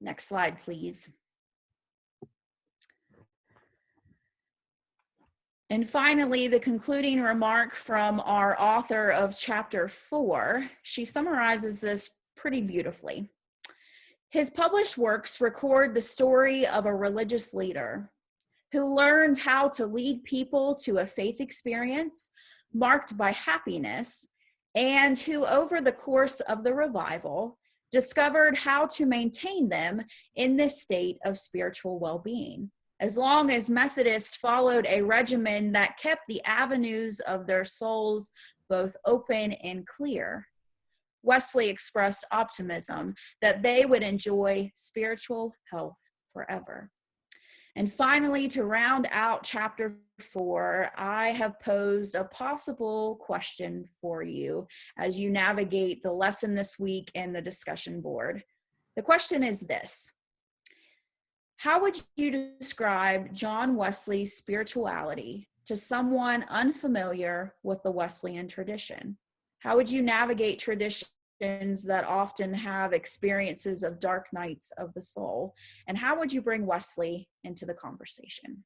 Next slide, please. And finally, the concluding remark from our author of chapter 4, she summarizes this pretty beautifully. His published works record the story of a religious leader who learned how to lead people to a faith experience marked by happiness, and who over the course of the revival discovered how to maintain them in this state of spiritual well-being, as long as Methodists followed a regimen that kept the avenues of their souls both open and clear. Wesley expressed optimism that they would enjoy spiritual health forever. And finally, to round out chapter 4, I have posed a possible question for you as you navigate the lesson this week and the discussion board. The question is this: how would you describe John Wesley's spirituality to someone unfamiliar with the Wesleyan tradition? How would you navigate traditions that often have experiences of dark nights of the soul? And how would you bring Wesley into the conversation?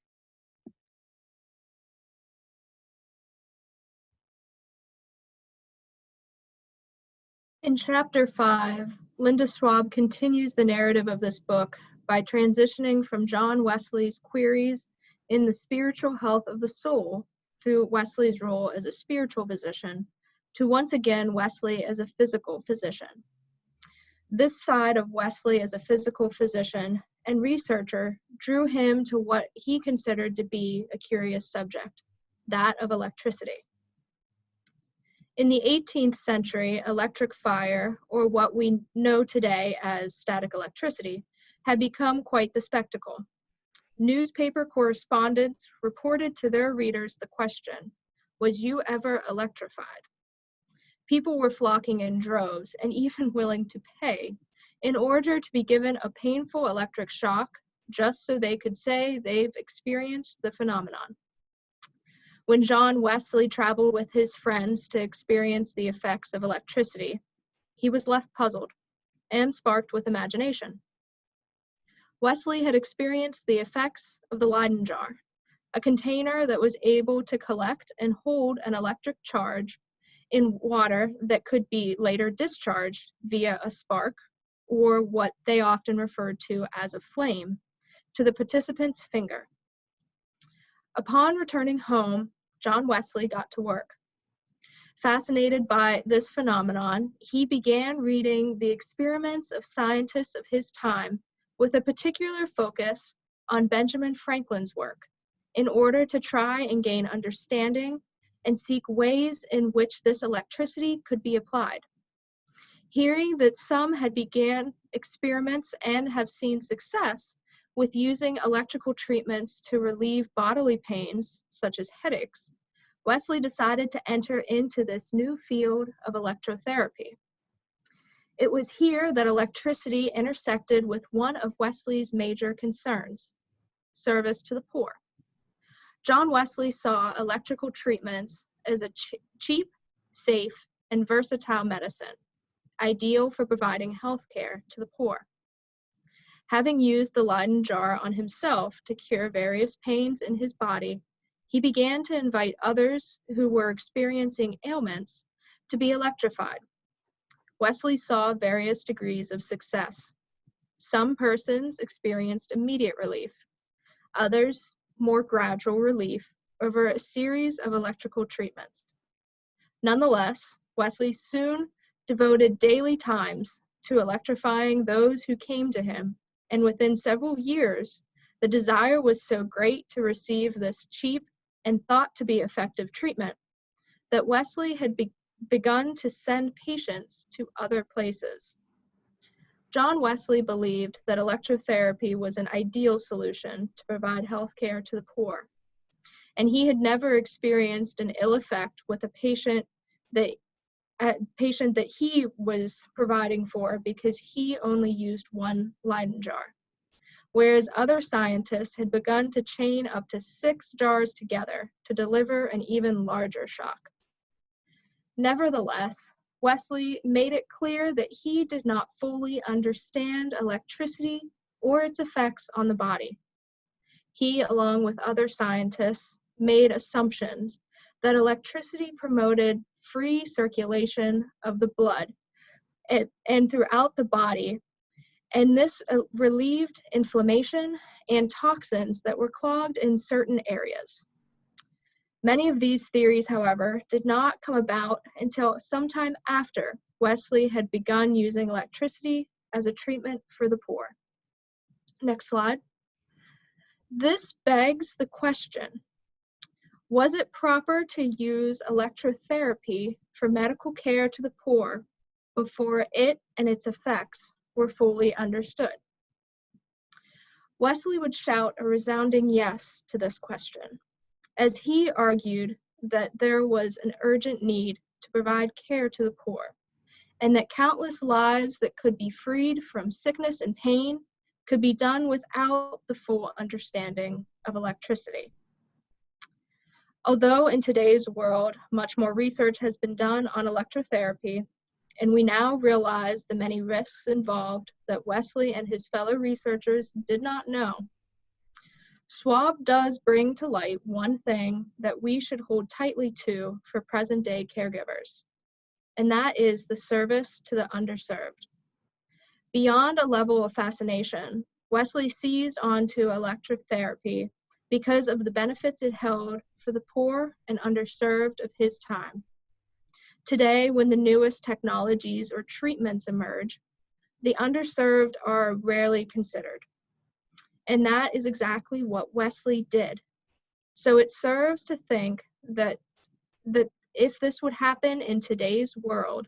In chapter 5, Linda Schwab continues the narrative of this book by transitioning from John Wesley's queries in the spiritual health of the soul through Wesley's role as a spiritual physician to once again Wesley as a physical physician. This side of Wesley as a physical physician and researcher drew him to what he considered to be a curious subject, that of electricity. In the 18th century, electric fire, or what we know today as static electricity, had become quite the spectacle. Newspaper correspondents reported to their readers the question, "Was you ever electrified?" People were flocking in droves and even willing to pay in order to be given a painful electric shock just so they could say they've experienced the phenomenon. When John Wesley traveled with his friends to experience the effects of electricity, he was left puzzled and sparked with imagination. Wesley had experienced the effects of the Leyden jar, a container that was able to collect and hold an electric charge in water that could be later discharged via a spark, or what they often referred to as a flame, to the participant's finger. Upon returning home, John Wesley got to work. Fascinated by this phenomenon, he began reading the experiments of scientists of his time with a particular focus on Benjamin Franklin's work in order to try and gain understanding and seek ways in which this electricity could be applied. Hearing that some had began experiments and have seen success with using electrical treatments to relieve bodily pains, such as headaches, Wesley decided to enter into this new field of electrotherapy. It was here that electricity intersected with one of Wesley's major concerns, service to the poor. John Wesley saw electrical treatments as a cheap, safe, and versatile medicine, ideal for providing health care to the poor. Having used the Leyden jar on himself to cure various pains in his body, he began to invite others who were experiencing ailments to be electrified. Wesley saw various degrees of success. Some persons experienced immediate relief, others more gradual relief over a series of electrical treatments. Nonetheless, Wesley soon devoted daily times to electrifying those who came to him, and within several years, the desire was so great to receive this cheap and thought to be effective treatment that Wesley had begun to send patients to other places. John Wesley believed that electrotherapy was an ideal solution to provide health care to the poor, and he had never experienced an ill effect with a patient that he was providing for because he only used one Leyden jar, whereas other scientists had begun to chain up to 6 jars together to deliver an even larger shock. Nevertheless, Wesley made it clear that he did not fully understand electricity or its effects on the body. He, along with other scientists, made assumptions that electricity promoted free circulation of the blood and throughout the body, and this relieved inflammation and toxins that were clogged in certain areas. Many of these theories, however, did not come about until sometime after Wesley had begun using electricity as a treatment for the poor. Next slide. This begs the question, was it proper to use electrotherapy for medical care to the poor before it and its effects were fully understood? Wesley would shout a resounding yes to this question, as he argued that there was an urgent need to provide care to the poor, and that countless lives that could be freed from sickness and pain could be done without the full understanding of electricity. Although in today's world, much more research has been done on electrotherapy, and we now realize the many risks involved that Wesley and his fellow researchers did not know, Schwab does bring to light one thing that we should hold tightly to for present-day caregivers, and that is the service to the underserved. Beyond a level of fascination, Wesley seized onto electrotherapy because of the benefits it held for the poor and underserved of his time. Today, when the newest technologies or treatments emerge, the underserved are rarely considered. And that is exactly what Wesley did. So it serves to think that if this would happen in today's world,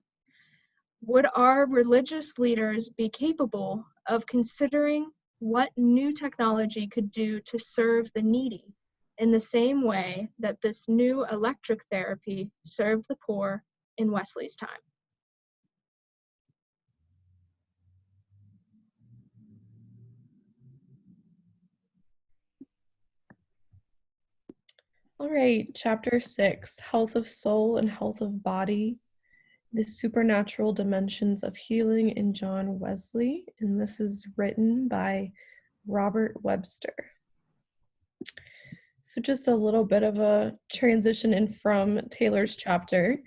would our religious leaders be capable of considering what new technology could do to serve the needy in the same way that this new electric therapy served the poor in Wesley's time?
All right, chapter 6, health of soul and health of body, the supernatural dimensions of healing in John Wesley, and this is written by Robert Webster. So just a little bit of a transition in from Taylor's chapter.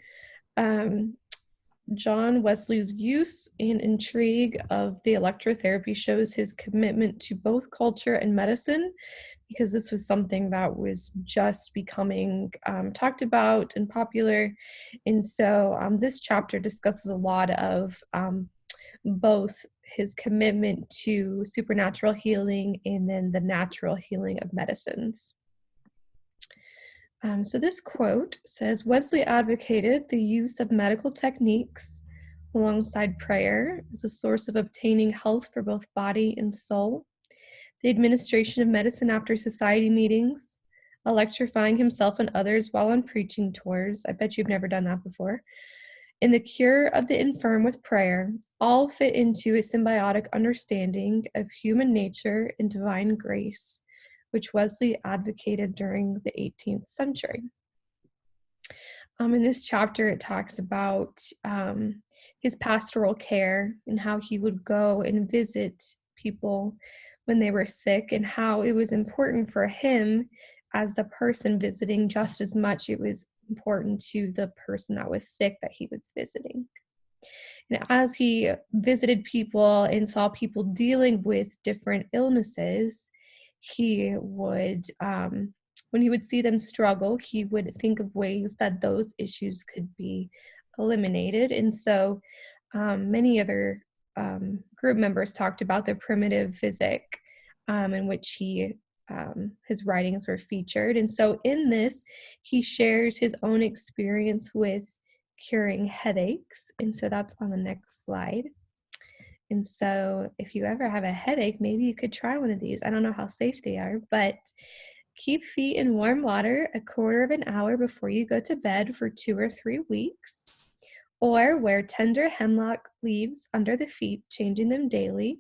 John Wesley's use and intrigue of the electrotherapy shows his commitment to both culture and medicine, because this was something that was just becoming talked about and popular. And so this chapter discusses a lot of both his commitment to supernatural healing and then the natural healing of medicines. So this quote says, Wesley advocated the use of medical techniques alongside prayer as a source of obtaining health for both body and soul, the administration of medicine after society meetings, electrifying himself and others while on preaching tours. I bet you've never done that before. And the cure of the infirm with prayer all fit into a symbiotic understanding of human nature and divine grace, which Wesley advocated during the 18th century. In this chapter, it talks about his pastoral care and how he would go and visit people when they were sick, and how it was important for him as the person visiting just as much it was important to the person that was sick that he was visiting. And as he visited people and saw people dealing with different illnesses, he would, when he would see them struggle, he would think of ways that those issues could be eliminated. And so many other group members talked about the primitive physic in which his writings were featured. And so in this, he shares his own experience with curing headaches. And so that's on the next slide. And so if you ever have a headache, maybe you could try one of these. I don't know how safe they are, but keep feet in warm water a quarter of an hour before you go to bed for 2 or 3 weeks, or wear tender hemlock leaves under the feet, changing them daily,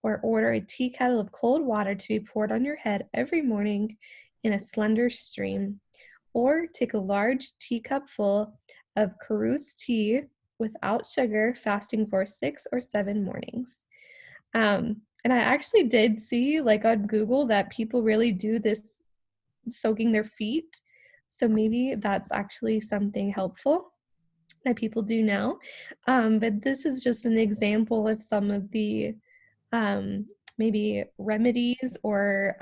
or order a tea kettle of cold water to be poured on your head every morning in a slender stream, or take a large teacup full of Carus tea without sugar, fasting for 6 or 7 mornings. And I actually did see, like on Google, that people really do this soaking their feet. So maybe that's actually something helpful that people do now. But this is just an example of some of the maybe remedies or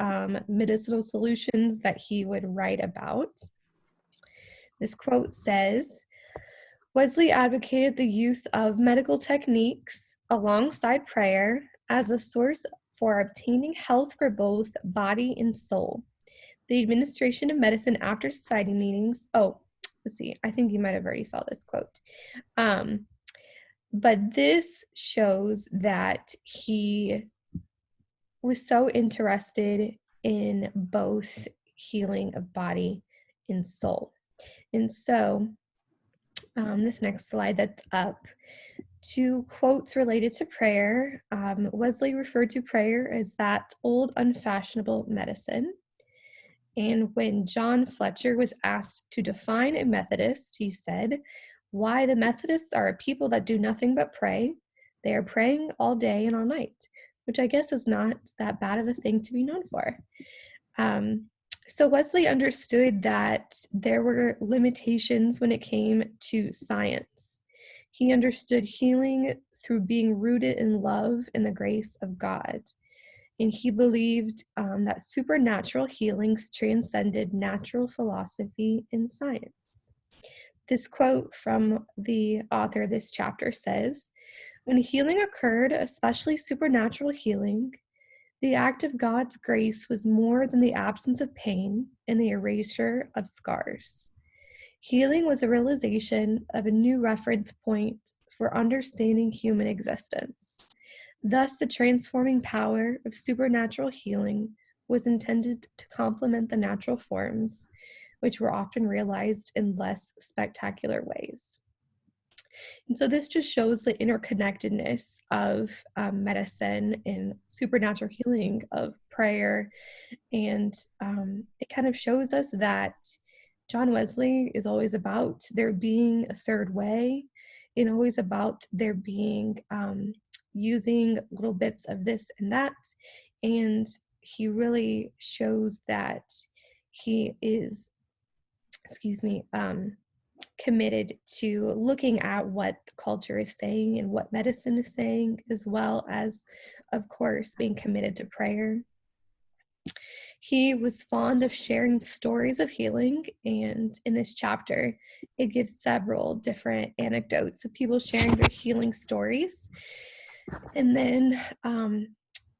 medicinal solutions that he would write about. This quote says, Wesley advocated the use of medical techniques alongside prayer as a source for obtaining health for both body and soul. The administration of medicine after society meetings. Oh, let's see. I think you might have already saw this quote. But this shows that he was so interested in both healing of body and soul. And so this next slide that's up, 2 quotes related to prayer. Wesley referred to prayer as that old unfashionable medicine. And when John Fletcher was asked to define a Methodist, he said, why, the Methodists are a people that do nothing but pray. They are praying all day and all night, which I guess is not that bad of a thing to be known for. So Wesley understood that there were limitations when it came to science. He understood healing through being rooted in love and the grace of God. And he believed that supernatural healings transcended natural philosophy and science. This quote from the author of this chapter says, when healing occurred, especially supernatural healing, the act of God's grace was more than the absence of pain and the erasure of scars. Healing was a realization of a new reference point for understanding human existence. Thus, the transforming power of supernatural healing was intended to complement the natural forms, which were often realized in less spectacular ways. And so this just shows the interconnectedness of medicine and supernatural healing, of prayer, and it kind of shows us that John Wesley is always about there being a third way, and always about there being using little bits of this and that, and he really shows that he is, committed to looking at what the culture is saying and what medicine is saying, as well as, of course, being committed to prayer. He was fond of sharing stories of healing, and in this chapter, it gives several different anecdotes of people sharing their healing stories. And then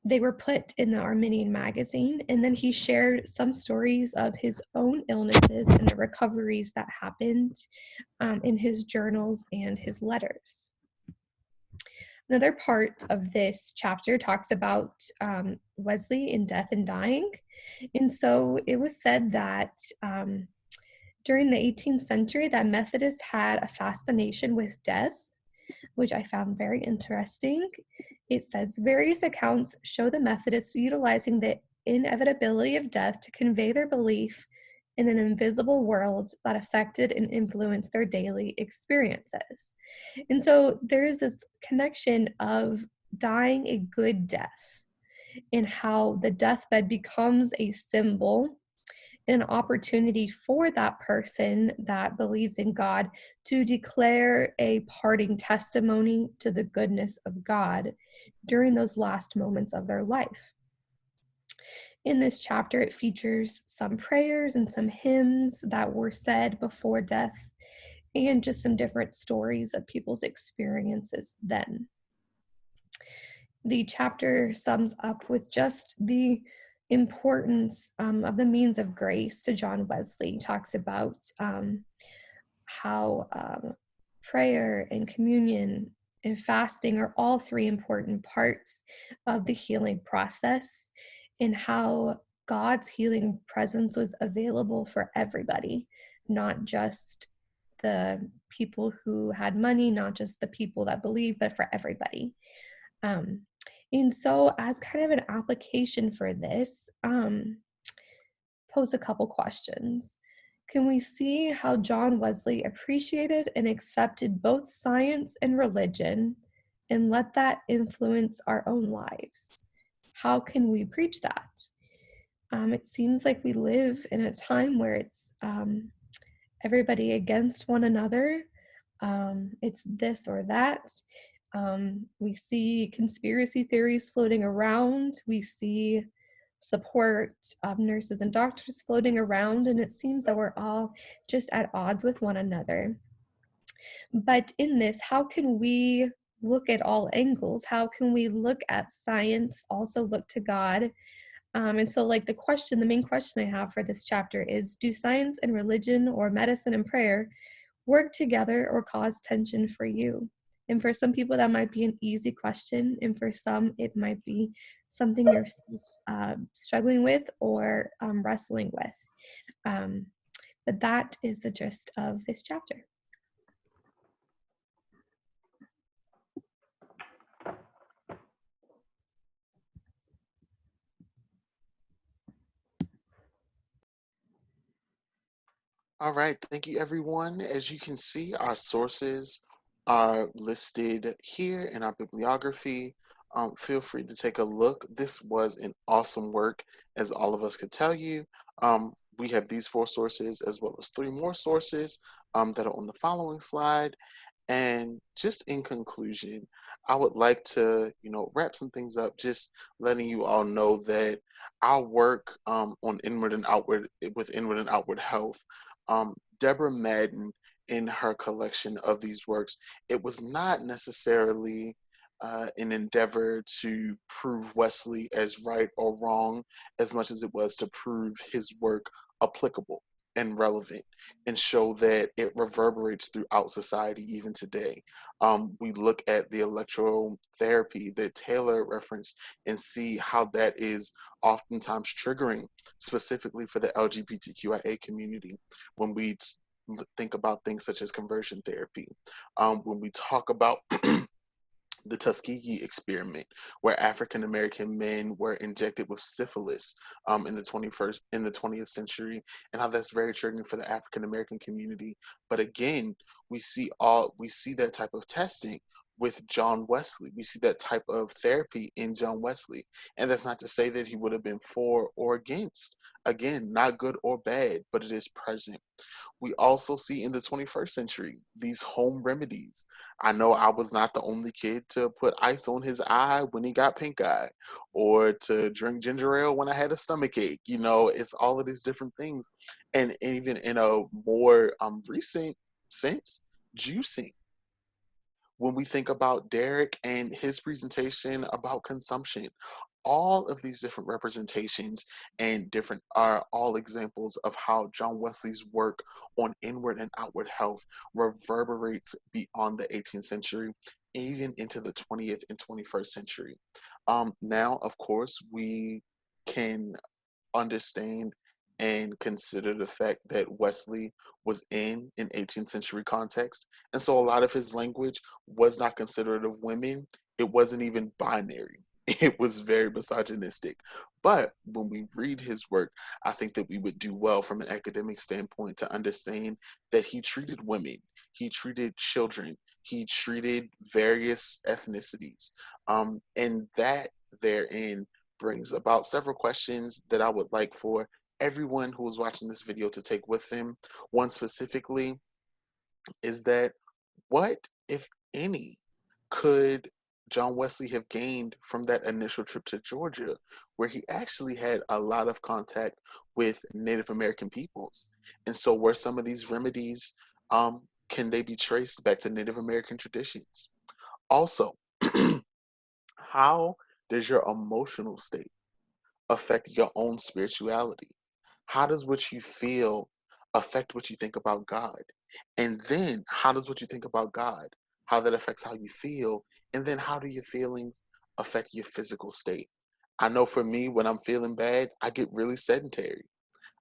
they were put in the Arminian magazine, and then he shared some stories of his own illnesses and the recoveries that happened in his journals and his letters. Another part of this chapter talks about Wesley in death and dying. And so it was said that during the 18th century, that Methodists had a fascination with death, which I found very interesting. It says, various accounts show the Methodists utilizing the inevitability of death to convey their belief in an invisible world that affected and influenced their daily experiences. And so there is this connection of dying a good death, and how the deathbed becomes a symbol, an opportunity for that person that believes in God to declare a parting testimony to the goodness of God during those last moments of their life. In this chapter, it features some prayers and some hymns that were said before death, and just some different stories of people's experiences then. The chapter sums up with just the importance of the means of grace to John Wesley. He talks about how prayer and communion and fasting are all three important parts of the healing process, and how God's healing presence was available for everybody, not just the people who had money, not just the people that believed, but for everybody. And so as kind of an application for this, pose a couple questions. Can we see how John Wesley appreciated and accepted both science and religion, and let that influence our own lives? How can we preach that? It seems like we live in a time where it's everybody against one another. It's this or that. We see conspiracy theories floating around. We see support of nurses and doctors floating around, and it seems that we're all just at odds with one another. But in this, how can we look at all angles? How can we look at science, also look to God? And so like the main question I have for this chapter is, do science and religion, or medicine and prayer, work together or cause tension for you? And for some people, that might be an easy question. And for some, it might be something you're struggling with or wrestling with. But that is the gist of this chapter.
All right, thank you everyone. As you can see, our sources are listed here in our bibliography. Feel free to take a look. This was an awesome work, as all of us could tell you. We have these 4 sources, as well as 3 more sources that are on the following slide. And just in conclusion, I would like to, wrap some things up, just letting you all know that our work on inward and outward, with inward and outward health, Deborah Madden, in her collection of these works, it was not necessarily an endeavor to prove Wesley as right or wrong, as much as it was to prove his work applicable. and relevant, and show that it reverberates throughout society even today. We look at the electrotherapy that Taylor referenced and see how that is oftentimes triggering, specifically for the LGBTQIA community, when we think about things such as conversion therapy. When we talk about the Tuskegee experiment, where African American men were injected with syphilis in the 20th century, and how that's very triggering for the African American community. But again, we see that type of testing with John Wesley. We see that type of therapy in John Wesley, and that's not to say that he would have been for or against. Again, not good or bad, but it is present. We also see in the 21st century these home remedies. I know I was not the only kid to put ice on his eye when he got pink eye, or to drink ginger ale when I had a stomach ache. It's all of these different things. And even in a more recent sense, juicing. When we think about Derek and his presentation about consumption, all of these different representations and different are all examples of how John Wesley's work on inward and outward health reverberates beyond the 18th century, even into the 20th and 21st century. Now, of course, we can understand and consider the fact that Wesley was in an 18th century context. And so a lot of his language was not considerate of women. It wasn't even binary. It was very misogynistic. But when we read his work, I think that we would do well from an academic standpoint to understand that he treated women, he treated children, he treated various ethnicities. And that therein brings about several questions that I would like for everyone who is watching this video to take with them. One specifically is that what, if any, could John Wesley have gained from that initial trip to Georgia, where he actually had a lot of contact with Native American peoples? And so were some of these remedies, can they be traced back to Native American traditions? Also, how does your emotional state affect your own spirituality? How does what you feel affect what you think about God? And then how does what you think about God, how that affects how you feel? And then how do your feelings affect your physical state? I know for me, when I'm feeling bad, I get really sedentary.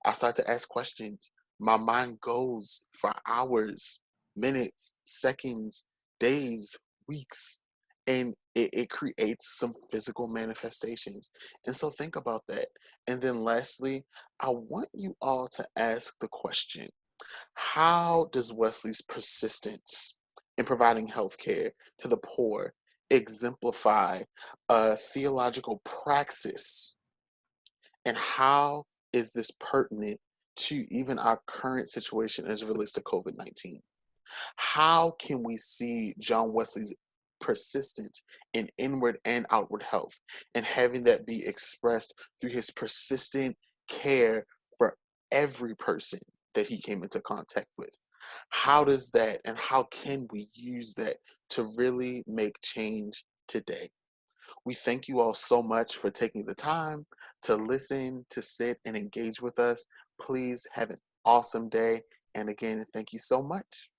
I start to ask questions. My mind goes for hours, minutes, seconds, days, weeks, and it creates some physical manifestations. And so think about that. And then lastly, I want you all to ask the question, how does Wesley's persistence in providing health care to the poor exemplify a theological praxis, and how is this pertinent to even our current situation as it relates to COVID-19? How can we see John Wesley's persistence in inward and outward health, and having that be expressed through his persistent care for every person that he came into contact with? How does that, and how can we use that to really make change today? We thank you all so much for taking the time to listen, to sit, and engage with us. Please have an awesome day. And again, thank you so much.